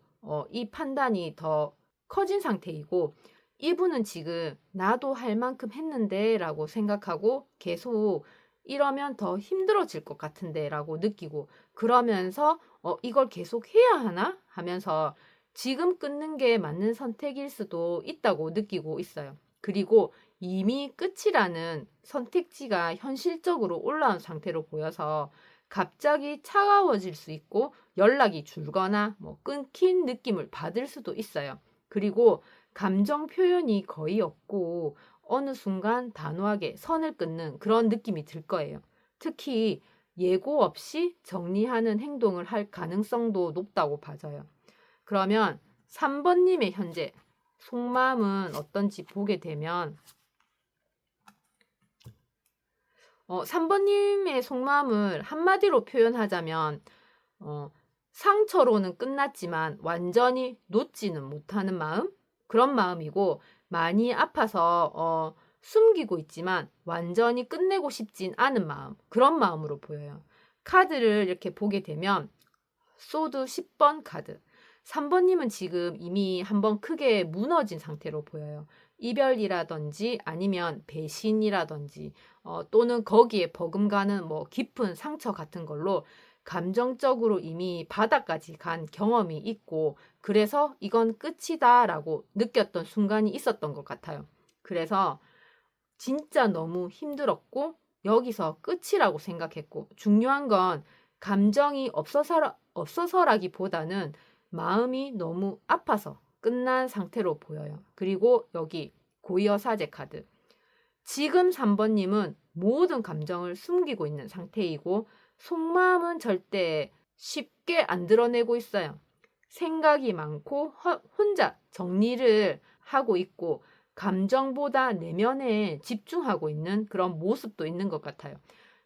이 판단이 더 커진 상태이고 이분은 지금 나도 할 만큼 했는데 라고 생각하고 계속 이러면 더 힘들어질 것 같은데 라고 느끼고 그러면서 이걸 계속 해야 하나 하면서 지금 끊는 게 맞는 선택일 수도 있다고 느끼고 있어요. 그리고 이미 끝이라는 선택지가 현실적으로 올라온 상태로 보여서 갑자기 차가워질 수 있고 연락이 줄거나 뭐 끊긴 느낌을 받을 수도 있어요. 그리고 감정 표현이 거의 없고 어느 순간 단호하게 선을 끊는 그런 느낌이 들 거예요. 특히 예고 없이 정리하는 행동을 할 가능성도 높다고 봐져요. 그러면 3번님의 현재 속마음은 어떤지 보게 되면 3번님의 속마음을 한마디로 표현하자면 상처로는 끝났지만 완전히 놓지는 못하는 마음? 그런 마음이고 많이 아파서 숨기고 있지만 완전히 끝내고 싶진 않은 마음. 그런 마음으로 보여요. 카드를 이렇게 보게 되면 소드 10번 카드. 3번님은 지금 이미 한번 크게 무너진 상태로 보여요. 이별이라든지 아니면 배신이라든지 또는 거기에 버금가는 뭐 깊은 상처 같은 걸로 감정적으로 이미 바닥까지 간 경험이 있고 그래서 이건 끝이다라고 느꼈던 순간이 있었던 것 같아요. 그래서 진짜 너무 힘들었고 여기서 끝이라고 생각했고 중요한 건 감정이 없어서라기보다는 마음이 너무 아파서 끝난 상태로 보여요. 그리고 여기 고이어사제 카드. 지금 3번님은 모든 감정을 숨기고 있는 상태이고 속마음은 절대 쉽게 안 드러내고 있어요. 생각이 많고 혼자 정리를 하고 있고 감정보다 내면에 집중하고 있는 그런 모습도 있는 것 같아요.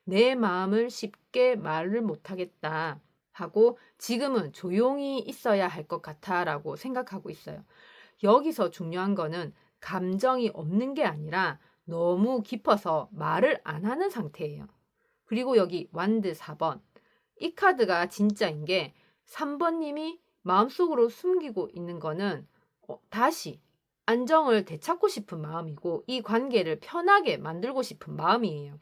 내 마음을 쉽게 말을 못하겠다 하고 지금은 조용히 있어야 할 것 같아 라고 생각하고 있어요. 여기서 중요한 거는 감정이 없는 게 아니라 너무 깊어서 말을 안 하는 상태예요. 그리고 여기 완드 4번. 이 카드가 진짜인 게 3번님이 마음속으로 숨기고 있는 거는 다시 안정을 되찾고 싶은 마음이고 이 관계를 편하게 만들고 싶은 마음이에요.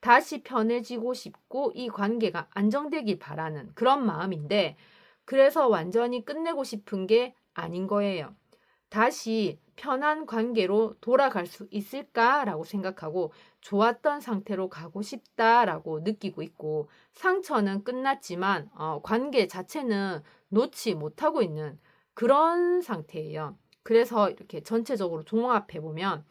다시 편해지고 싶고 이 관계가 안정되길 바라는 그런 마음인데 그래서 완전히 끝내고 싶은 게 아닌 거예요. 다시 편한 관계로 돌아갈 수 있을까라고 생각하고 좋았던 상태로 가고 싶다라고 느끼고 있고 상처는 끝났지만 관계 자체는 놓지 못하고 있는 그런 상태예요. 그래서 이렇게 전체적으로 종합해 보면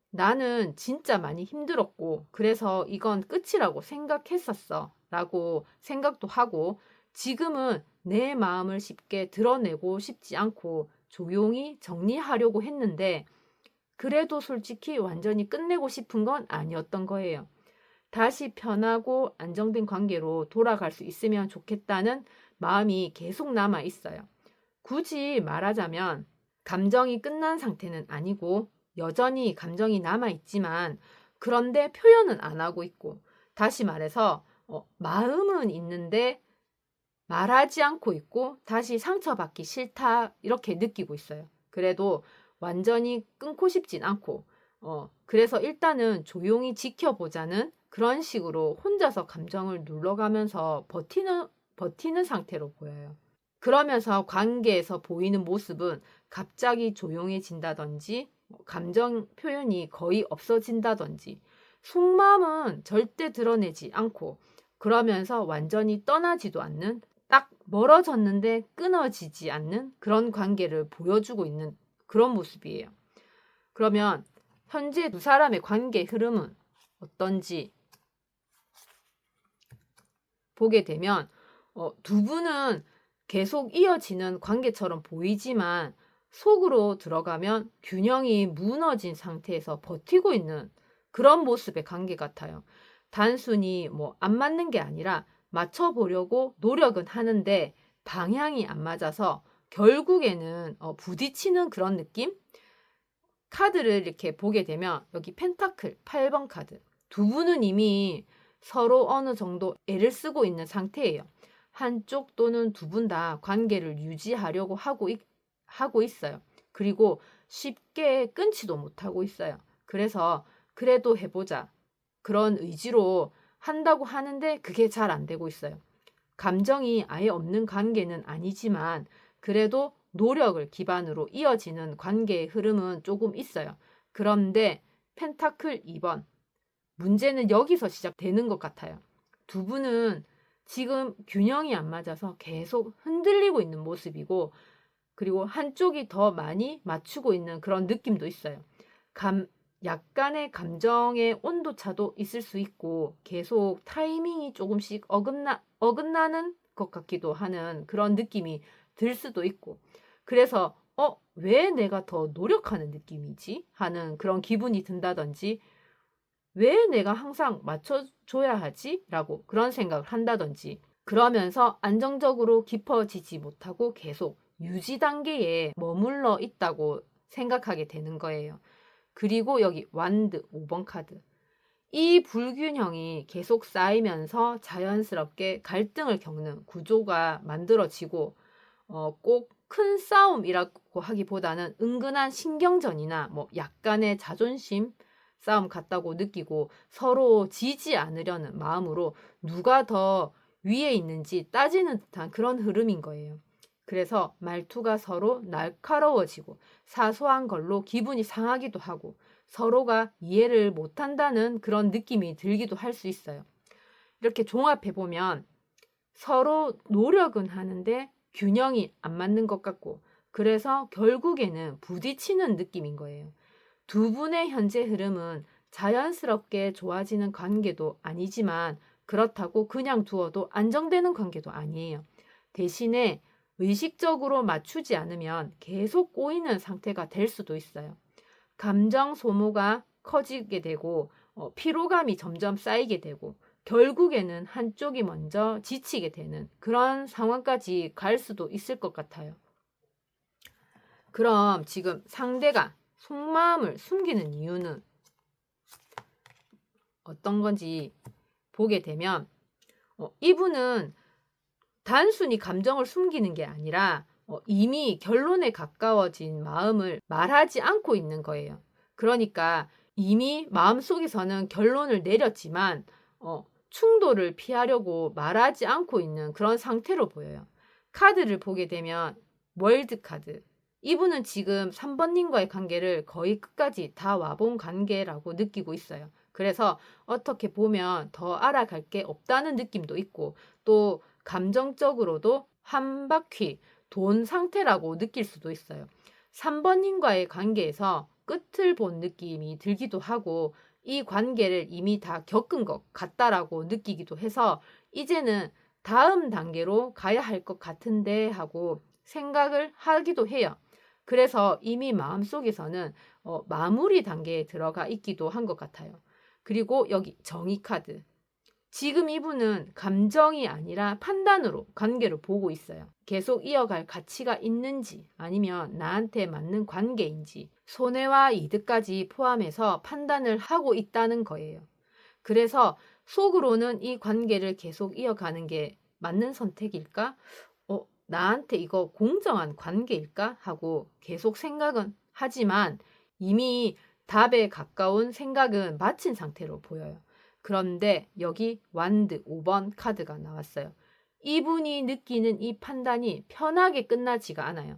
나는 진짜 많이 힘들었고 그래서 이건 끝이라고 생각했었어 라고 생각도 하고 지금은 내 마음을 쉽게 드러내고 싶지 않고 조용히 정리하려고 했는데 그래도 솔직히 완전히 끝내고 싶은 건 아니었던 거예요. 다시 편하고 안정된 관계로 돌아갈 수 있으면 좋겠다는 마음이 계속 남아 있어요. 굳이 말하자면 감정이 끝난 상태는 아니고 여전히 감정이 남아 있지만 그런데 표현은 안 하고 있고 다시 말해서 마음은 있는데 말하지 않고 있고 다시 상처받기 싫다 이렇게 느끼고 있어요. 그래도 완전히 끊고 싶진 않고 그래서 일단은 조용히 지켜보자는 그런 식으로 혼자서 감정을 눌러가면서 버티는 상태로 보여요. 그러면서 관계에서 보이는 모습은 갑자기 조용해진다든지 감정 표현이 거의 없어진다든지 속마음은 절대 드러내지 않고 그러면서 완전히 떠나지도 않는 딱 멀어졌는데 끊어지지 않는 그런 관계를 보여주고 있는 그런 모습이에요. 그러면 현재 두 사람의 관계 흐름은 어떤지 보게 되면 두 분은 계속 이어지는 관계처럼 보이지만 속으로 들어가면 균형이 무너진 상태에서 버티고 있는 그런 모습의 관계 같아요. 단순히 안 맞는 게 아니라 맞춰보려고 노력은 하는데 방향이 안 맞아서 결국에는 부딪히는 그런 느낌? 카드를 이렇게 보게 되면 여기 펜타클 8번 카드. 두 분은 이미 서로 어느 정도 애를 쓰고 있는 상태예요. 한쪽 또는 두 분 다 관계를 유지하려고 하고 있어요. 그리고 쉽게 끊지도 못하고 있어요. 그래서 그래도 해보자. 그런 의지로 한다고 하는데 그게 잘 안 되고 있어요. 감정이 아예 없는 관계는 아니지만 그래도 노력을 기반으로 이어지는 관계의 흐름은 조금 있어요. 그런데 펜타클 2번. 문제는 여기서 시작되는 것 같아요. 두 분은 지금 균형이 안 맞아서 계속 흔들리고 있는 모습이고 그리고 한쪽이 더 많이 맞추고 있는 그런 느낌도 있어요. 약간의 감정의 온도차도 있을 수 있고 계속 타이밍이 조금씩 어긋나는 것 같기도 하는 그런 느낌이 들 수도 있고 그래서 왜 내가 더 노력하는 느낌이지? 하는 그런 기분이 든다든지 왜 내가 항상 맞춰줘야 하지? 라고 그런 생각을 한다든지 그러면서 안정적으로 깊어지지 못하고 계속 유지 단계에 머물러 있다고 생각하게 되는 거예요. 그리고 여기 완드 5번 카드. 이 불균형이 계속 쌓이면서 자연스럽게 갈등을 겪는 구조가 만들어지고 꼭 큰 싸움이라고 하기보다는 은근한 신경전이나 약간의 자존심 싸움 같다고 느끼고 서로 지지 않으려는 마음으로 누가 더 위에 있는지 따지는 듯한 그런 흐름인 거예요. 그래서 말투가 서로 날카로워지고 사소한 걸로 기분이 상하기도 하고 서로가 이해를 못한다는 그런 느낌이 들기도 할 수 있어요. 이렇게 종합해보면 서로 노력은 하는데 균형이 안 맞는 것 같고 그래서 결국에는 부딪히는 느낌인 거예요. 두 분의 현재 흐름은 자연스럽게 좋아지는 관계도 아니지만 그렇다고 그냥 두어도 안정되는 관계도 아니에요. 대신에 의식적으로 맞추지 않으면 계속 꼬이는 상태가 될 수도 있어요. 감정 소모가 커지게 되고 피로감이 점점 쌓이게 되고 결국에는 한쪽이 먼저 지치게 되는 그런 상황까지 갈 수도 있을 것 같아요. 그럼 지금 상대가 속마음을 숨기는 이유는 어떤 건지 보게 되면 이분은 단순히 감정을 숨기는 게 아니라 이미 결론에 가까워진 마음을 말하지 않고 있는 거예요. 그러니까 이미 마음속에서는 결론을 내렸지만 충돌을 피하려고 말하지 않고 있는 그런 상태로 보여요. 카드를 보게 되면 월드 카드. 이분은 지금 3번님과의 관계를 거의 끝까지 다 와본 관계라고 느끼고 있어요. 그래서 어떻게 보면 더 알아갈 게 없다는 느낌도 있고 또 감정적으로도 한 바퀴 돈 상태라고 느낄 수도 있어요. 3번님과의 관계에서 끝을 본 느낌이 들기도 하고 이 관계를 이미 다 겪은 것 같다라고 느끼기도 해서 이제는 다음 단계로 가야 할 것 같은데 하고 생각을 하기도 해요. 그래서 이미 마음속에서는 마무리 단계에 들어가 있기도 한 것 같아요. 그리고 여기 정의 카드. 지금 이분은 감정이 아니라 판단으로 관계를 보고 있어요. 계속 이어갈 가치가 있는지 아니면 나한테 맞는 관계인지 손해와 이득까지 포함해서 판단을 하고 있다는 거예요. 그래서 속으로는 이 관계를 계속 이어가는 게 맞는 선택일까? 나한테 이거 공정한 관계일까? 하고 계속 생각은 하지만 이미 답에 가까운 생각은 마친 상태로 보여요. 그런데 여기 완드 5번 카드가 나왔어요. 이분이 느끼는 이 판단이 편하게 끝나지가 않아요.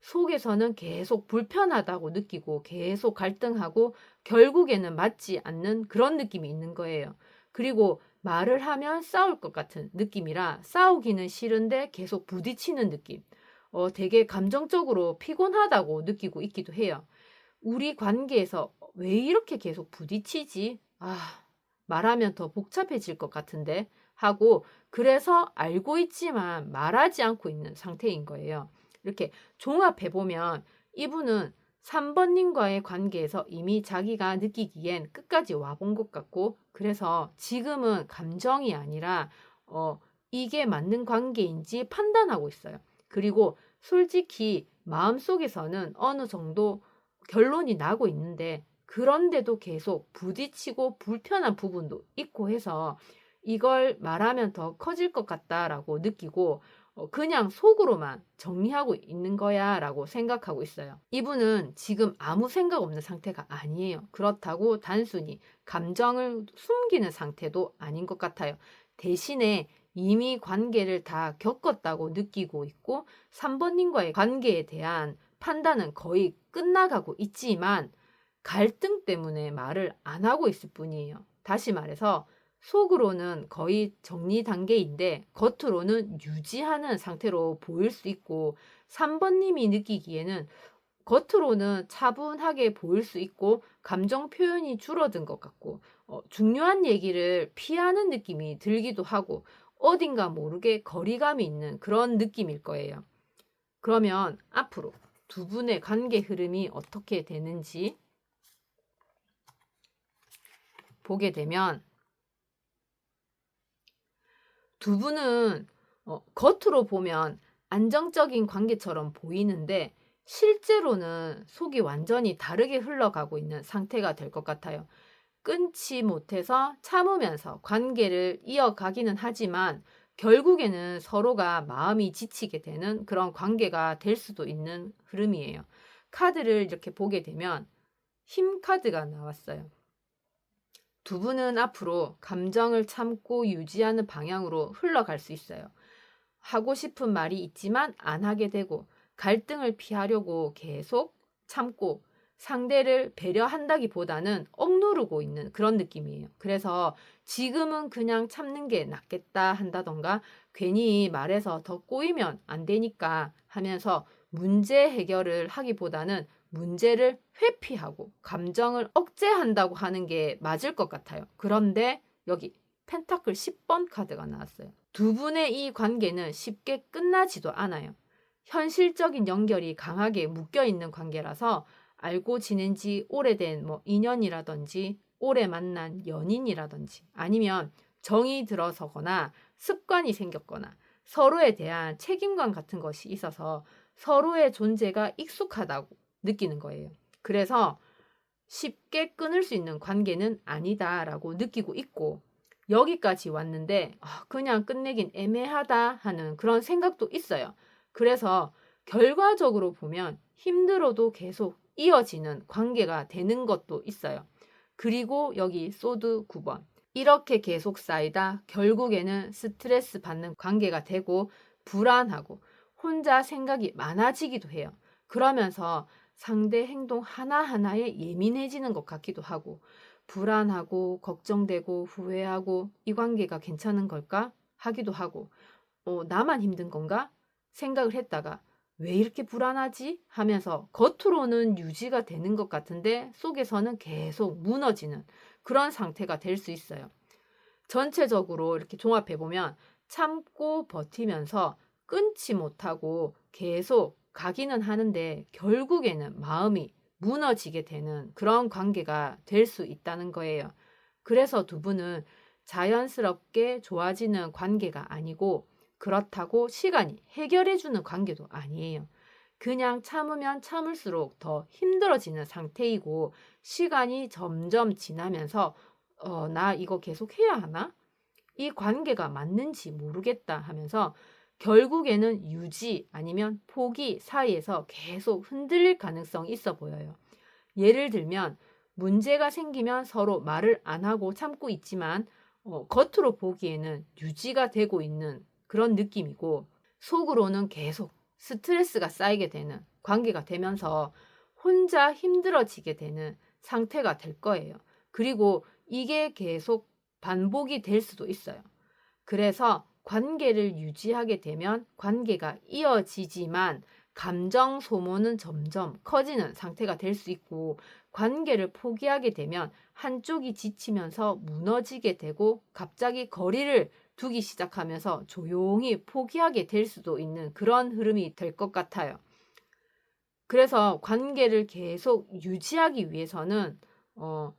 속에서는 계속 불편하다고 느끼고 계속 갈등하고 결국에는 맞지 않는 그런 느낌이 있는 거예요. 그리고 말을 하면 싸울 것 같은 느낌이라 싸우기는 싫은데 계속 부딪히는 느낌. 되게 감정적으로 피곤하다고 느끼고 있기도 해요. 우리 관계에서 왜 이렇게 계속 부딪히지? 말하면 더 복잡해질 것 같은데 하고 그래서 알고 있지만 말하지 않고 있는 상태인 거예요. 이렇게 종합해보면 이분은 3번님과의 관계에서 이미 자기가 느끼기엔 끝까지 와본 것 같고 그래서 지금은 감정이 아니라 이게 맞는 관계인지 판단하고 있어요. 그리고 솔직히 마음속에서는 어느 정도 결론이 나고 있는데 그런데도 계속 부딪히고 불편한 부분도 있고 해서 이걸 말하면 더 커질 것 같다라고 느끼고 그냥 속으로만 정리하고 있는 거야 라고 생각하고 있어요. 이분은 지금 아무 생각 없는 상태가 아니에요. 그렇다고 단순히 감정을 숨기는 상태도 아닌 것 같아요. 대신에 이미 관계를 다 겪었다고 느끼고 있고 3번님과의 관계에 대한 판단은 거의 끝나가고 있지만 갈등 때문에 말을 안 하고 있을 뿐이에요. 다시 말해서 속으로는 거의 정리 단계인데 겉으로는 유지하는 상태로 보일 수 있고 3번님이 느끼기에는 겉으로는 차분하게 보일 수 있고 감정 표현이 줄어든 것 같고 중요한 얘기를 피하는 느낌이 들기도 하고 어딘가 모르게 거리감이 있는 그런 느낌일 거예요. 그러면 앞으로 두 분의 관계 흐름이 어떻게 되는지 보게 되면 두 분은 겉으로 보면 안정적인 관계처럼 보이는데 실제로는 속이 완전히 다르게 흘러가고 있는 상태가 될 것 같아요. 끊지 못해서 참으면서 관계를 이어가기는 하지만 결국에는 서로가 마음이 지치게 되는 그런 관계가 될 수도 있는 흐름이에요. 카드를 이렇게 보게 되면 힘 카드가 나왔어요. 두 분은 앞으로 감정을 참고 유지하는 방향으로 흘러갈 수 있어요. 하고 싶은 말이 있지만 안 하게 되고 갈등을 피하려고 계속 참고 상대를 배려한다기보다는 억누르고 있는 그런 느낌이에요. 그래서 지금은 그냥 참는 게 낫겠다 한다던가 괜히 말해서 더 꼬이면 안 되니까 하면서 문제 해결을 하기보다는 문제를 회피하고 감정을 억제한다고 하는 게 맞을 것 같아요. 그런데 여기 펜타클 10번 카드가 나왔어요. 두 분의 이 관계는 쉽게 끝나지도 않아요. 현실적인 연결이 강하게 묶여있는 관계라서 알고 지낸 지 오래된 인연이라든지 오래 만난 연인이라든지 아니면 정이 들어서거나 습관이 생겼거나 서로에 대한 책임감 같은 것이 있어서 서로의 존재가 익숙하다고 느끼는 거예요. 그래서 쉽게 끊을 수 있는 관계는 아니다라고 느끼고 있고 여기까지 왔는데 그냥 끝내긴 애매하다 하는 그런 생각도 있어요. 그래서 결과적으로 보면 힘들어도 계속 이어지는 관계가 되는 것도 있어요. 그리고 여기 소드 9번. 이렇게 계속 쌓이다 결국에는 스트레스 받는 관계가 되고 불안하고 혼자 생각이 많아지기도 해요. 그러면서 상대 행동 하나하나에 예민해지는 것 같기도 하고 불안하고 걱정되고 후회하고 이 관계가 괜찮은 걸까 하기도 하고 나만 힘든 건가 생각을 했다가 왜 이렇게 불안하지 하면서 겉으로는 유지가 되는 것 같은데 속에서는 계속 무너지는 그런 상태가 될 수 있어요. 전체적으로 이렇게 종합해 보면 참고 버티면서 끊지 못하고 계속 가기는 하는데 결국에는 마음이 무너지게 되는 그런 관계가 될 수 있다는 거예요. 그래서 두 분은 자연스럽게 좋아지는 관계가 아니고 그렇다고 시간이 해결해주는 관계도 아니에요. 그냥 참으면 참을수록 더 힘들어지는 상태이고 시간이 점점 지나면서 나 이거 계속 해야 하나? 이 관계가 맞는지 모르겠다 하면서 결국에는 유지 아니면 포기 사이에서 계속 흔들릴 가능성이 있어 보여요. 예를 들면 문제가 생기면 서로 말을 안 하고 참고 있지만 겉으로 보기에는 유지가 되고 있는 그런 느낌이고 속으로는 계속 스트레스가 쌓이게 되는 관계가 되면서 혼자 힘들어지게 되는 상태가 될 거예요. 그리고 이게 계속 반복이 될 수도 있어요. 그래서 관계를 유지하게 되면 관계가 이어지지만 감정 소모는 점점 커지는 상태가 될 수 있고 관계를 포기하게 되면 한쪽이 지치면서 무너지게 되고 갑자기 거리를 두기 시작하면서 조용히 포기하게 될 수도 있는 그런 흐름이 될 것 같아요. 그래서 관계를 계속 유지하기 위해서는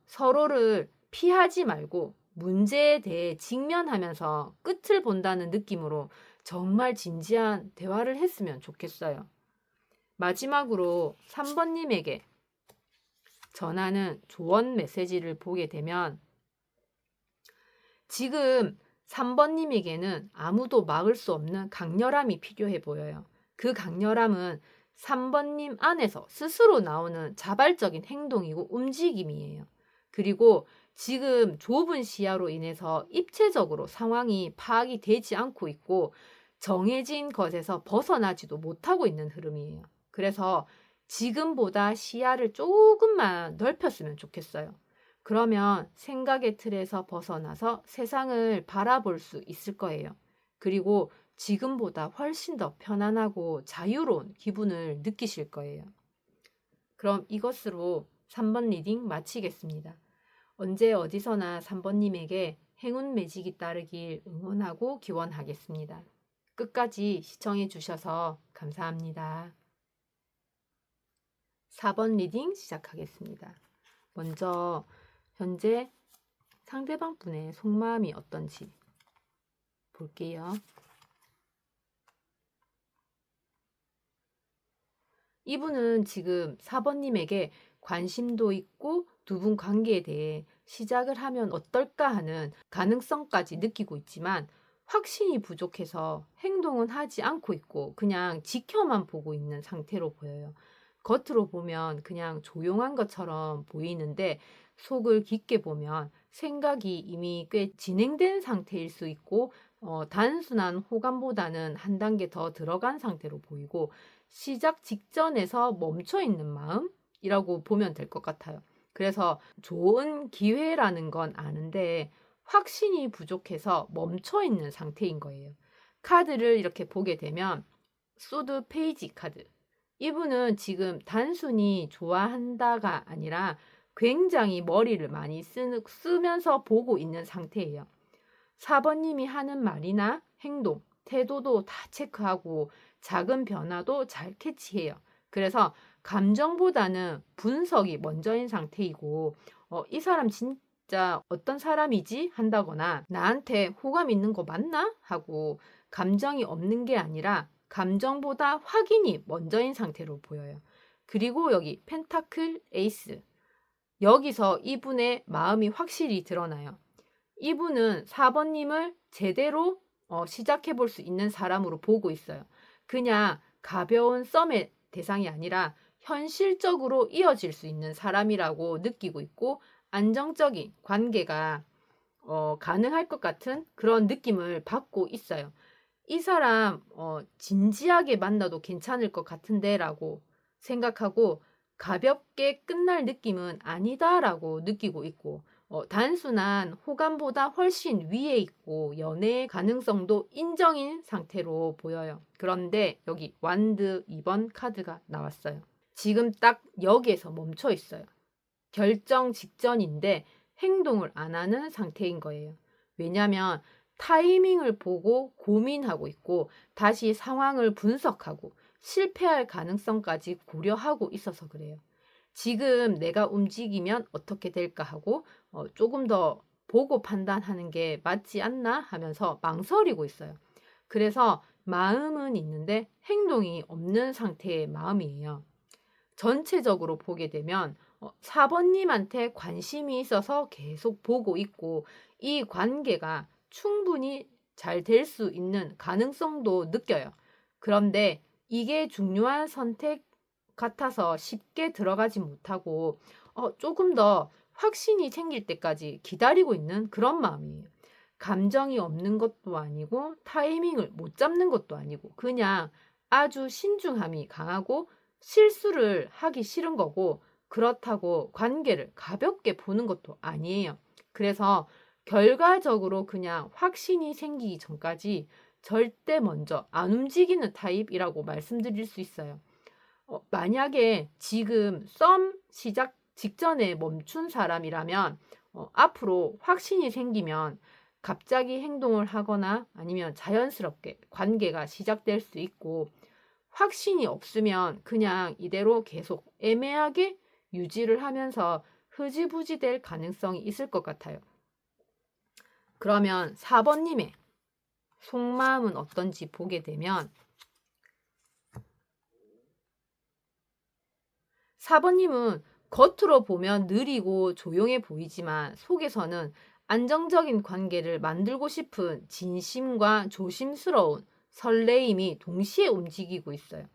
서로를 피하지 말고 문제에 대해 직면하면서 끝을 본다는 느낌으로 정말 진지한 대화를 했으면 좋겠어요. 마지막으로 3번님에게 전하는 조언 메시지를 보게 되면 지금 3번님에게는 아무도 막을 수 없는 강렬함이 필요해 보여요. 그 강렬함은 3번님 안에서 스스로 나오는 자발적인 행동이고 움직임이에요. 그리고 지금 좁은 시야로 인해서 입체적으로 상황이 파악이 되지 않고 있고 정해진 것에서 벗어나지도 못하고 있는 흐름이에요. 그래서 지금보다 시야를 조금만 넓혔으면 좋겠어요. 그러면 생각의 틀에서 벗어나서 세상을 바라볼 수 있을 거예요. 그리고 지금보다 훨씬 더 편안하고 자유로운 기분을 느끼실 거예요. 그럼 이것으로 3번 리딩 마치겠습니다. 언제 어디서나 3번님에게 행운 매직이 따르길 응원하고 기원하겠습니다. 끝까지 시청해 주셔서 감사합니다. 4번 리딩 시작하겠습니다. 먼저 현재 상대방 분의 속마음이 어떤지 볼게요. 이분은 지금 4번님에게 관심도 있고 두 분 관계에 대해 시작을 하면 어떨까 하는 가능성까지 느끼고 있지만 확신이 부족해서 행동은 하지 않고 있고 그냥 지켜만 보고 있는 상태로 보여요. 겉으로 보면 그냥 조용한 것처럼 보이는데 속을 깊게 보면 생각이 이미 꽤 진행된 상태일 수 있고 단순한 호감보다는 한 단계 더 들어간 상태로 보이고 시작 직전에서 멈춰 있는 마음이라고 보면 될 것 같아요. 그래서 좋은 기회라는 건 아는데 확신이 부족해서 멈춰 있는 상태인 거예요. 카드를 이렇게 보게 되면 소드 페이지 카드, 이분은 지금 단순히 좋아한다가 아니라 굉장히 머리를 많이 쓰면서 보고 있는 상태예요. 4번님이 하는 말이나 행동, 태도도 다 체크하고 작은 변화도 잘 캐치해요. 그래서 감정보다는 분석이 먼저인 상태이고, 이 사람 진짜 어떤 사람이지? 한다거나, 나한테 호감 있는 거 맞나? 하고 감정이 없는 게 아니라 감정보다 확인이 먼저인 상태로 보여요. 그리고 여기 펜타클 에이스. 여기서 이분의 마음이 확실히 드러나요. 이분은 4번님을 제대로 시작해 볼 수 있는 사람으로 보고 있어요. 그냥 가벼운 썸의 대상이 아니라 현실적으로 이어질 수 있는 사람이라고 느끼고 있고, 안정적인 관계가 가능할 것 같은 그런 느낌을 받고 있어요. 이 사람 진지하게 만나도 괜찮을 것 같은데 라고 생각하고, 가볍게 끝날 느낌은 아니다라고 느끼고 있고, 단순한 호감보다 훨씬 위에 있고 연애의 가능성도 인정인 상태로 보여요. 그런데 여기 완드 2번 카드가 나왔어요. 지금 딱 여기에서 멈춰 있어요. 결정 직전인데 행동을 안 하는 상태인 거예요. 왜냐하면 타이밍을 보고 고민하고 있고 다시 상황을 분석하고 실패할 가능성까지 고려하고 있어서 그래요. 지금 내가 움직이면 어떻게 될까 하고 조금 더 보고 판단하는 게 맞지 않나 하면서 망설이고 있어요. 그래서 마음은 있는데 행동이 없는 상태의 마음이에요. 전체적으로 보게 되면 4번님한테 관심이 있어서 계속 보고 있고, 이 관계가 충분히 잘 될 수 있는 가능성도 느껴요. 그런데 이게 중요한 선택 같아서 쉽게 들어가지 못하고 조금 더 확신이 생길 때까지 기다리고 있는 그런 마음이에요. 감정이 없는 것도 아니고 타이밍을 못 잡는 것도 아니고 그냥 아주 신중함이 강하고 실수를 하기 싫은 거고, 그렇다고 관계를 가볍게 보는 것도 아니에요. 그래서 결과적으로 그냥 확신이 생기기 전까지 절대 먼저 안 움직이는 타입이라고 말씀드릴 수 있어요. 만약에 지금 썸 시작 직전에 멈춘 사람이라면 앞으로 확신이 생기면 갑자기 행동을 하거나 아니면 자연스럽게 관계가 시작될 수 있고, 확신이 없으면 그냥 이대로 계속 애매하게 유지를 하면서 흐지부지 될 가능성이 있을 것 같아요. 그러면 4번님의 속마음은 어떤지 보게 되면 4번님은 겉으로 보면 느리고 조용해 보이지만 속에서는 안정적인 관계를 만들고 싶은 진심과 조심스러운 설레임이 동시에 움직이고 있어요.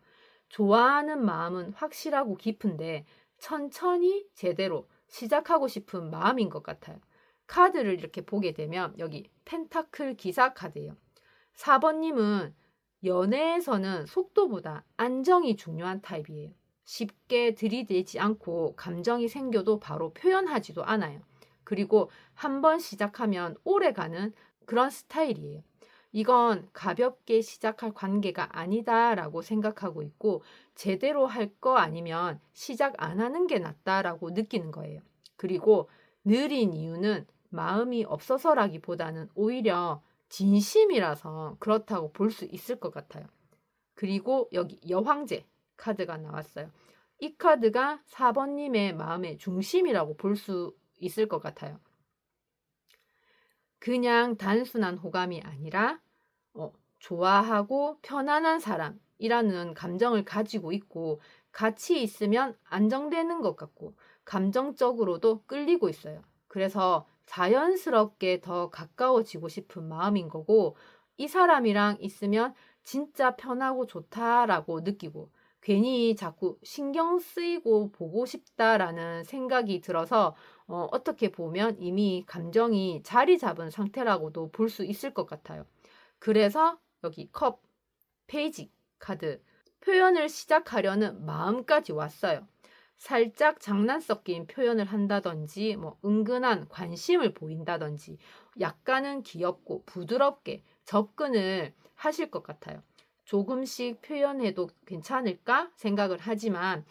좋아하는 마음은 확실하고 깊은데 천천히 제대로 시작하고 싶은 마음인 것 같아요. 카드를 이렇게 보게 되면 여기 펜타클 기사 카드예요. 4번님은 연애에서는 속도보다 안정이 중요한 타입이에요. 쉽게 들이대지 않고 감정이 생겨도 바로 표현하지도 않아요. 그리고 한번 시작하면 오래가는 그런 스타일이에요. 이건 가볍게 시작할 관계가 아니다라고 생각하고 있고, 제대로 할 거 아니면 시작 안 하는 게 낫다라고 느끼는 거예요. 그리고 느린 이유는 마음이 없어서라기보다는 오히려 진심이라서 그렇다고 볼 수 있을 것 같아요. 그리고 여기 여황제 카드가 나왔어요. 이 카드가 4번님의 마음의 중심이라고 볼 수 있을 것 같아요. 그냥 단순한 호감이 아니라 좋아하고 편안한 사람이라는 감정을 가지고 있고, 같이 있으면 안정되는 것 같고 감정적으로도 끌리고 있어요. 그래서 자연스럽게 더 가까워지고 싶은 마음인 거고, 이 사람이랑 있으면 진짜 편하고 좋다라고 느끼고 괜히 자꾸 신경 쓰이고 보고 싶다라는 생각이 들어서 어떻게 보면 이미 감정이 자리 잡은 상태라고도 볼 수 있을 것 같아요. 그래서 여기 컵, 페이지 카드, 표현을 시작하려는 마음까지 왔어요. 살짝 장난 섞인 표현을 한다든지, 은근한 관심을 보인다든지, 약간은 귀엽고 부드럽게 접근을 하실 것 같아요. 조금씩 표현해도 괜찮을까 생각을 하지만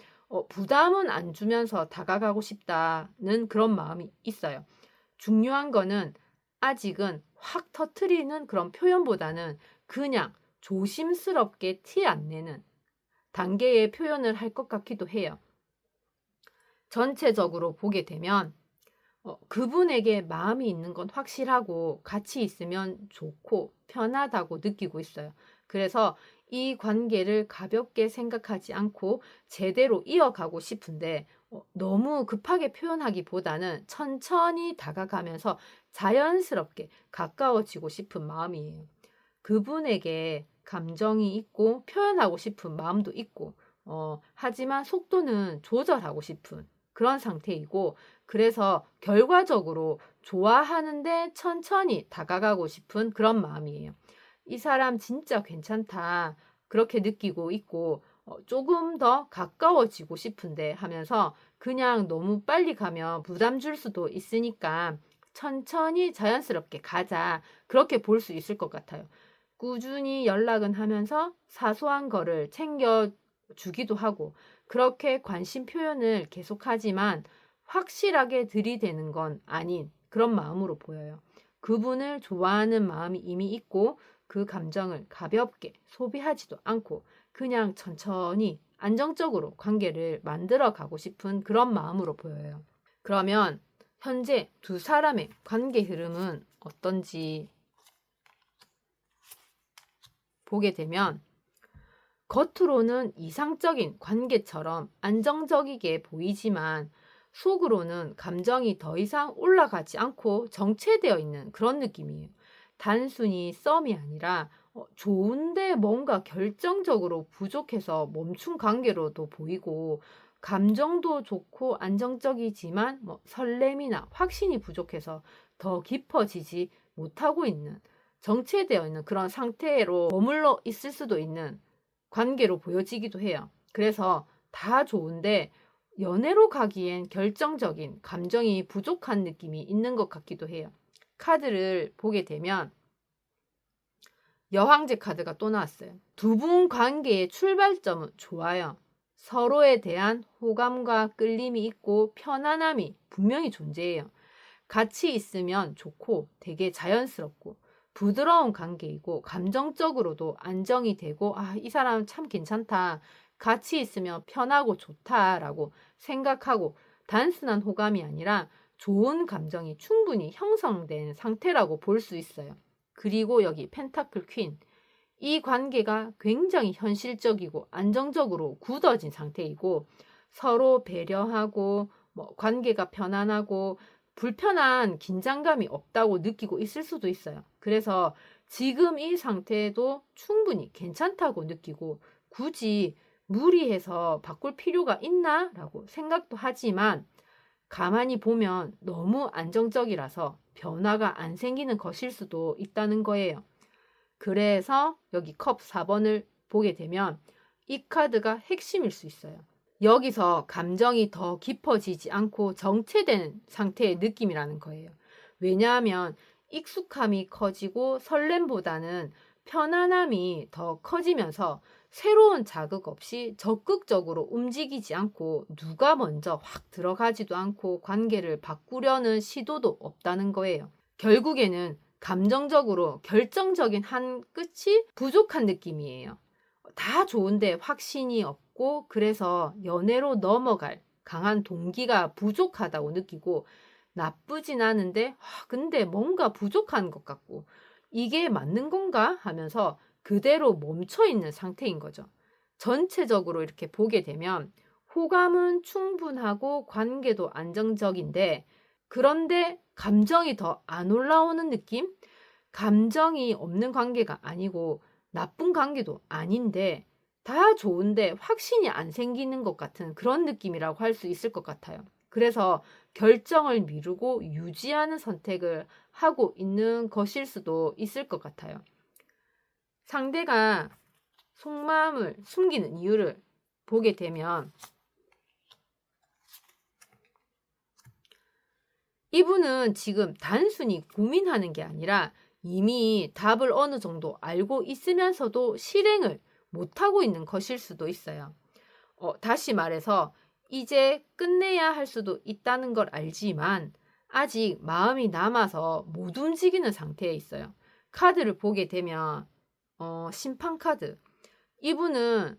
부담은 안 주면서 다가가고 싶다는 그런 마음이 있어요. 중요한 거는 아직은 확 터트리는 그런 표현보다는 그냥 조심스럽게 티 안 내는 단계의 표현을 할 것 같기도 해요. 전체적으로 보게 되면 그분에게 마음이 있는 건 확실하고 같이 있으면 좋고 편하다고 느끼고 있어요. 그래서 이 관계를 가볍게 생각하지 않고 제대로 이어가고 싶은데 너무 급하게 표현하기보다는 천천히 다가가면서 자연스럽게 가까워지고 싶은 마음이에요. 그분에게 감정이 있고 표현하고 싶은 마음도 있고 하지만 속도는 조절하고 싶은 그런 상태이고 그래서 결과적으로 좋아하는데 천천히 다가가고 싶은 그런 마음이에요. 이 사람 진짜 괜찮다. 그렇게 느끼고 있고 조금 더 가까워지고 싶은데 하면서 그냥 너무 빨리 가면 부담 줄 수도 있으니까 천천히 자연스럽게 가자. 그렇게 볼 수 있을 것 같아요. 꾸준히 연락은 하면서 사소한 거를 챙겨주기도 하고 그렇게 관심 표현을 계속하지만 확실하게 들이대는 건 아닌 그런 마음으로 보여요. 그분을 좋아하는 마음이 이미 있고 그 감정을 가볍게 소비하지도 않고 그냥 천천히 안정적으로 관계를 만들어 가고 싶은 그런 마음으로 보여요. 그러면 현재 두 사람의 관계 흐름은 어떤지 보게 되면 겉으로는 이상적인 관계처럼 안정적이게 보이지만 속으로는 감정이 더 이상 올라가지 않고 정체되어 있는 그런 느낌이에요. 단순히 썸이 아니라 좋은데 뭔가 결정적으로 부족해서 멈춘 관계로도 보이고 감정도 좋고 안정적이지만 설렘이나 확신이 부족해서 더 깊어지지 못하고 있는 정체되어 있는 그런 상태로 머물러 있을 수도 있는 관계로 보여지기도 해요. 그래서 다 좋은데 연애로 가기엔 결정적인 감정이 부족한 느낌이 있는 것 같기도 해요. 카드를 보게 되면 여황제 카드가 또 나왔어요. 두 분 관계의 출발점은 좋아요. 서로에 대한 호감과 끌림이 있고 편안함이 분명히 존재해요. 같이 있으면 좋고 되게 자연스럽고 부드러운 관계이고 감정적으로도 안정이 되고 이 사람 참 괜찮다. 같이 있으면 편하고 좋다라고 생각하고 단순한 호감이 아니라 좋은 감정이 충분히 형성된 상태라고 볼 수 있어요. 그리고 여기 펜타클 퀸. 이 관계가 굉장히 현실적이고 안정적으로 굳어진 상태이고 서로 배려하고 관계가 편안하고 불편한 긴장감이 없다고 느끼고 있을 수도 있어요. 그래서 지금 이 상태도 충분히 괜찮다고 느끼고 굳이 무리해서 바꿀 필요가 있나? 라고 생각도 하지만 가만히 보면 너무 안정적이라서 변화가 안 생기는 것일 수도 있다는 거예요. 그래서 여기 컵 4번을 보게 되면 이 카드가 핵심일 수 있어요. 여기서 감정이 더 깊어지지 않고 정체된 상태의 느낌이라는 거예요. 왜냐하면 익숙함이 커지고 설렘보다는 편안함이 더 커지면서 새로운 자극 없이 적극적으로 움직이지 않고 누가 먼저 확 들어가지도 않고 관계를 바꾸려는 시도도 없다는 거예요. 결국에는 감정적으로 결정적인 한 끝이 부족한 느낌이에요. 다 좋은데 확신이 없고 그래서 연애로 넘어갈 강한 동기가 부족하다고 느끼고 나쁘진 않은데 근데 뭔가 부족한 것 같고 이게 맞는 건가 하면서 그대로 멈춰 있는 상태인 거죠. 전체적으로 이렇게 보게 되면 호감은 충분하고 관계도 안정적인데 그런데 감정이 더 안 올라오는 느낌? 감정이 없는 관계가 아니고 나쁜 관계도 아닌데 다 좋은데 확신이 안 생기는 것 같은 그런 느낌이라고 할 수 있을 것 같아요. 그래서 결정을 미루고 유지하는 선택을 하고 있는 것일 수도 있을 것 같아요. 상대가 속마음을 숨기는 이유를 보게 되면 이분은 지금 단순히 고민하는 게 아니라 이미 답을 어느 정도 알고 있으면서도 실행을 못하고 있는 것일 수도 있어요. 다시 말해서 이제 끝내야 할 수도 있다는 걸 알지만 아직 마음이 남아서 못 움직이는 상태에 있어요. 카드를 보게 되면 심판 카드. 이분은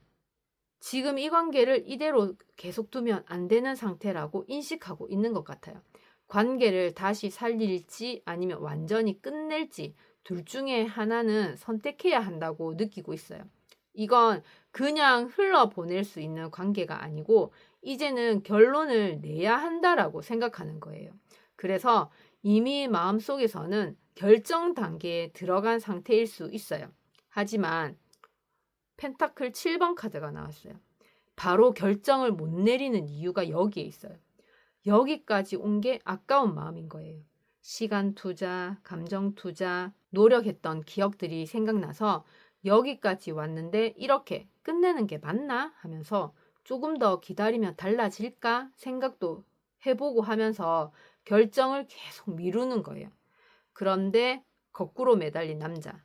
지금 이 관계를 이대로 계속 두면 안 되는 상태라고 인식하고 있는 것 같아요. 관계를 다시 살릴지 아니면 완전히 끝낼지 둘 중에 하나는 선택해야 한다고 느끼고 있어요. 이건 그냥 흘러보낼 수 있는 관계가 아니고 이제는 결론을 내야 한다라고 생각하는 거예요. 그래서 이미 마음속에서는 결정 단계에 들어간 상태일 수 있어요. 하지만 펜타클 7번 카드가 나왔어요. 바로 결정을 못 내리는 이유가 여기에 있어요. 여기까지 온 게 아까운 마음인 거예요. 시간 투자, 감정 투자, 노력했던 기억들이 생각나서 여기까지 왔는데 이렇게 끝내는 게 맞나 하면서 조금 더 기다리면 달라질까 생각도 해보고 하면서 결정을 계속 미루는 거예요. 그런데 거꾸로 매달린 남자.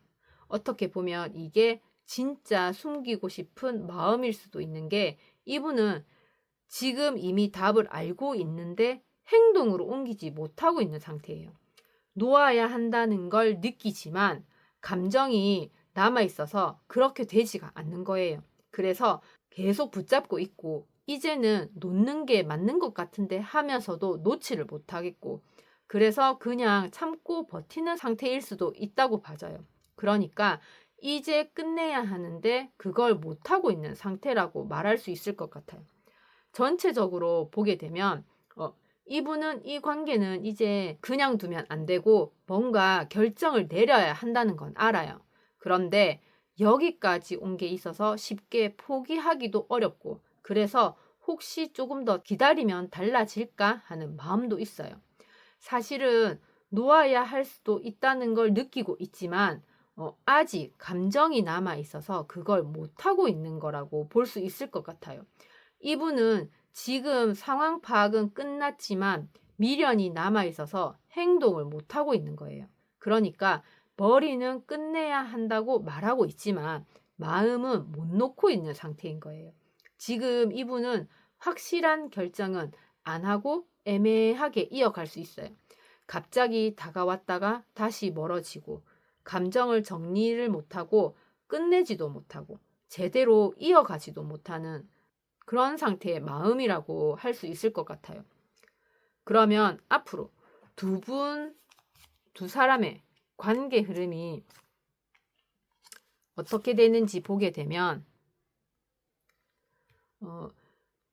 어떻게 보면 이게 진짜 숨기고 싶은 마음일 수도 있는 게 이분은 지금 이미 답을 알고 있는데 행동으로 옮기지 못하고 있는 상태예요. 놓아야 한다는 걸 느끼지만 감정이 남아있어서 그렇게 되지가 않는 거예요. 그래서 계속 붙잡고 있고 이제는 놓는 게 맞는 것 같은데 하면서도 놓지를 못하겠고 그래서 그냥 참고 버티는 상태일 수도 있다고 봐져요. 그러니까 이제 끝내야 하는데 그걸 못하고 있는 상태라고 말할 수 있을 것 같아요. 전체적으로 보게 되면 이분은 이 관계는 이제 그냥 두면 안 되고 뭔가 결정을 내려야 한다는 건 알아요. 그런데 여기까지 온 게 있어서 쉽게 포기하기도 어렵고 그래서 혹시 조금 더 기다리면 달라질까 하는 마음도 있어요. 사실은 놓아야 할 수도 있다는 걸 느끼고 있지만 아직 감정이 남아 있어서 그걸 못하고 있는 거라고 볼 수 있을 것 같아요. 이분은 지금 상황 파악은 끝났지만 미련이 남아 있어서 행동을 못하고 있는 거예요. 그러니까 머리는 끝내야 한다고 말하고 있지만 마음은 못 놓고 있는 상태인 거예요. 지금 이분은 확실한 결정은 안 하고 애매하게 이어갈 수 있어요. 갑자기 다가왔다가 다시 멀어지고 감정을 정리를 못하고 끝내지도 못하고 제대로 이어가지도 못하는 그런 상태의 마음이라고 할 수 있을 것 같아요. 그러면 앞으로 두 사람의 관계 흐름이 어떻게 되는지 보게 되면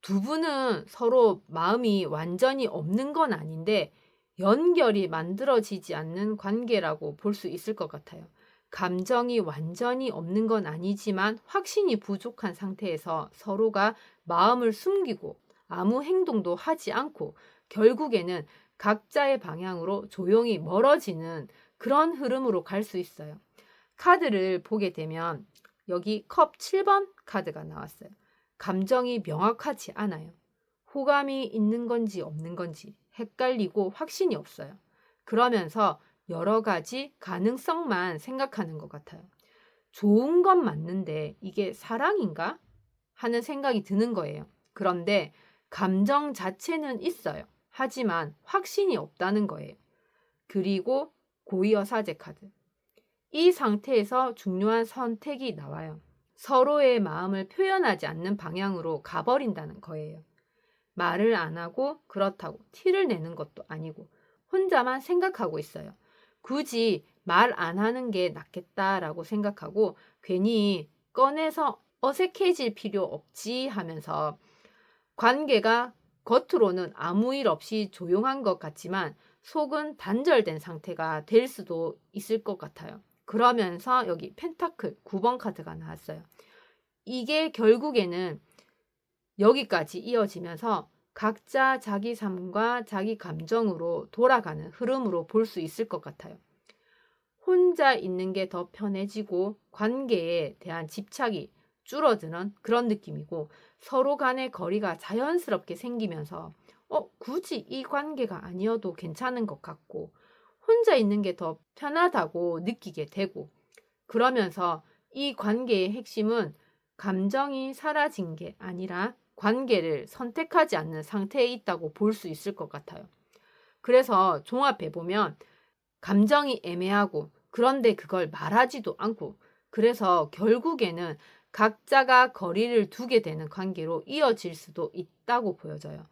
두 분은 서로 마음이 완전히 없는 건 아닌데 연결이 만들어지지 않는 관계라고 볼 수 있을 것 같아요. 감정이 완전히 없는 건 아니지만 확신이 부족한 상태에서 서로가 마음을 숨기고 아무 행동도 하지 않고 결국에는 각자의 방향으로 조용히 멀어지는 그런 흐름으로 갈 수 있어요. 카드를 보게 되면 여기 컵 7번 카드가 나왔어요. 감정이 명확하지 않아요. 호감이 있는 건지 없는 건지 헷갈리고 확신이 없어요. 그러면서 여러 가지 가능성만 생각하는 것 같아요. 좋은 건 맞는데 이게 사랑인가? 하는 생각이 드는 거예요. 그런데 감정 자체는 있어요. 하지만 확신이 없다는 거예요. 그리고 고의어사제 카드. 이 상태에서 중요한 선택이 나와요. 서로의 마음을 표현하지 않는 방향으로 가버린다는 거예요. 말을 안 하고 그렇다고 티를 내는 것도 아니고 혼자만 생각하고 있어요. 굳이 말 안 하는 게 낫겠다라고 생각하고 괜히 꺼내서 어색해질 필요 없지 하면서 관계가 겉으로는 아무 일 없이 조용한 것 같지만 속은 단절된 상태가 될 수도 있을 것 같아요. 그러면서 여기 펜타클 9번 카드가 나왔어요. 이게 결국에는 여기까지 이어지면서 각자 자기 삶과 자기 감정으로 돌아가는 흐름으로 볼 수 있을 것 같아요. 혼자 있는 게 더 편해지고 관계에 대한 집착이 줄어드는 그런 느낌이고 서로 간의 거리가 자연스럽게 생기면서 굳이 이 관계가 아니어도 괜찮은 것 같고 혼자 있는 게 더 편하다고 느끼게 되고 그러면서 이 관계의 핵심은 감정이 사라진 게 아니라 관계를 선택하지 않는 상태에 있다고 볼 수 있을 것 같아요. 그래서 종합해보면 감정이 애매하고 그런데 그걸 말하지도 않고 그래서 결국에는 각자가 거리를 두게 되는 관계로 이어질 수도 있다고 보여져요.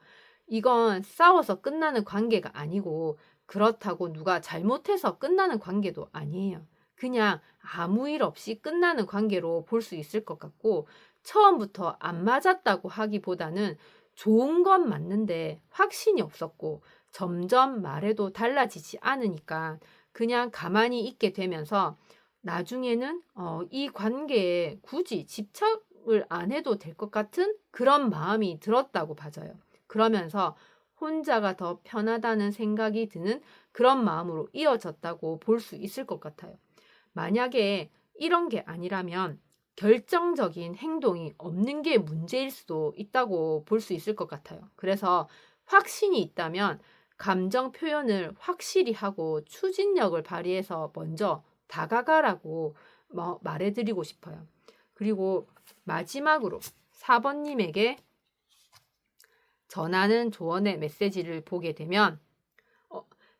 이건 싸워서 끝나는 관계가 아니고 그렇다고 누가 잘못해서 끝나는 관계도 아니에요. 그냥 아무 일 없이 끝나는 관계로 볼 수 있을 것 같고 처음부터 안 맞았다고 하기보다는 좋은 건 맞는데 확신이 없었고 점점 말해도 달라지지 않으니까 그냥 가만히 있게 되면서 나중에는 이 관계에 굳이 집착을 안 해도 될 것 같은 그런 마음이 들었다고 봐져요. 그러면서 혼자가 더 편하다는 생각이 드는 그런 마음으로 이어졌다고 볼 수 있을 것 같아요. 만약에 이런 게 아니라면 결정적인 행동이 없는 게 문제일 수도 있다고 볼 수 있을 것 같아요. 그래서 확신이 있다면 감정 표현을 확실히 하고 추진력을 발휘해서 먼저 다가가라고 말해드리고 싶어요. 그리고 마지막으로 4번님에게 전하는 조언의 메시지를 보게 되면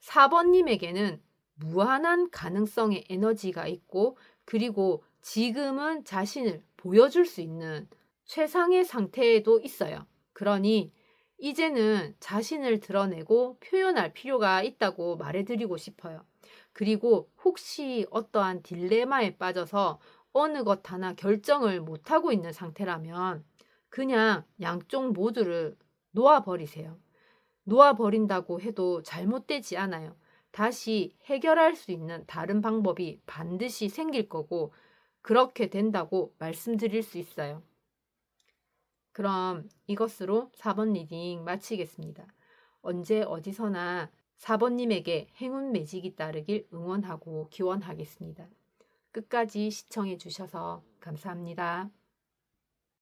4번님에게는 무한한 가능성의 에너지가 있고 그리고 지금은 자신을 보여줄 수 있는 최상의 상태에도 있어요. 그러니 이제는 자신을 드러내고 표현할 필요가 있다고 말해드리고 싶어요. 그리고 혹시 어떠한 딜레마에 빠져서 어느 것 하나 결정을 못하고 있는 상태라면 그냥 양쪽 모두를 놓아버리세요. 놓아버린다고 해도 잘못되지 않아요. 다시 해결할 수 있는 다른 방법이 반드시 생길 거고 그렇게 된다고 말씀드릴 수 있어요. 그럼 이것으로 4번 리딩 마치겠습니다. 언제 어디서나 4번님에게 행운 매직이 따르길 응원하고 기원하겠습니다. 끝까지 시청해 주셔서 감사합니다.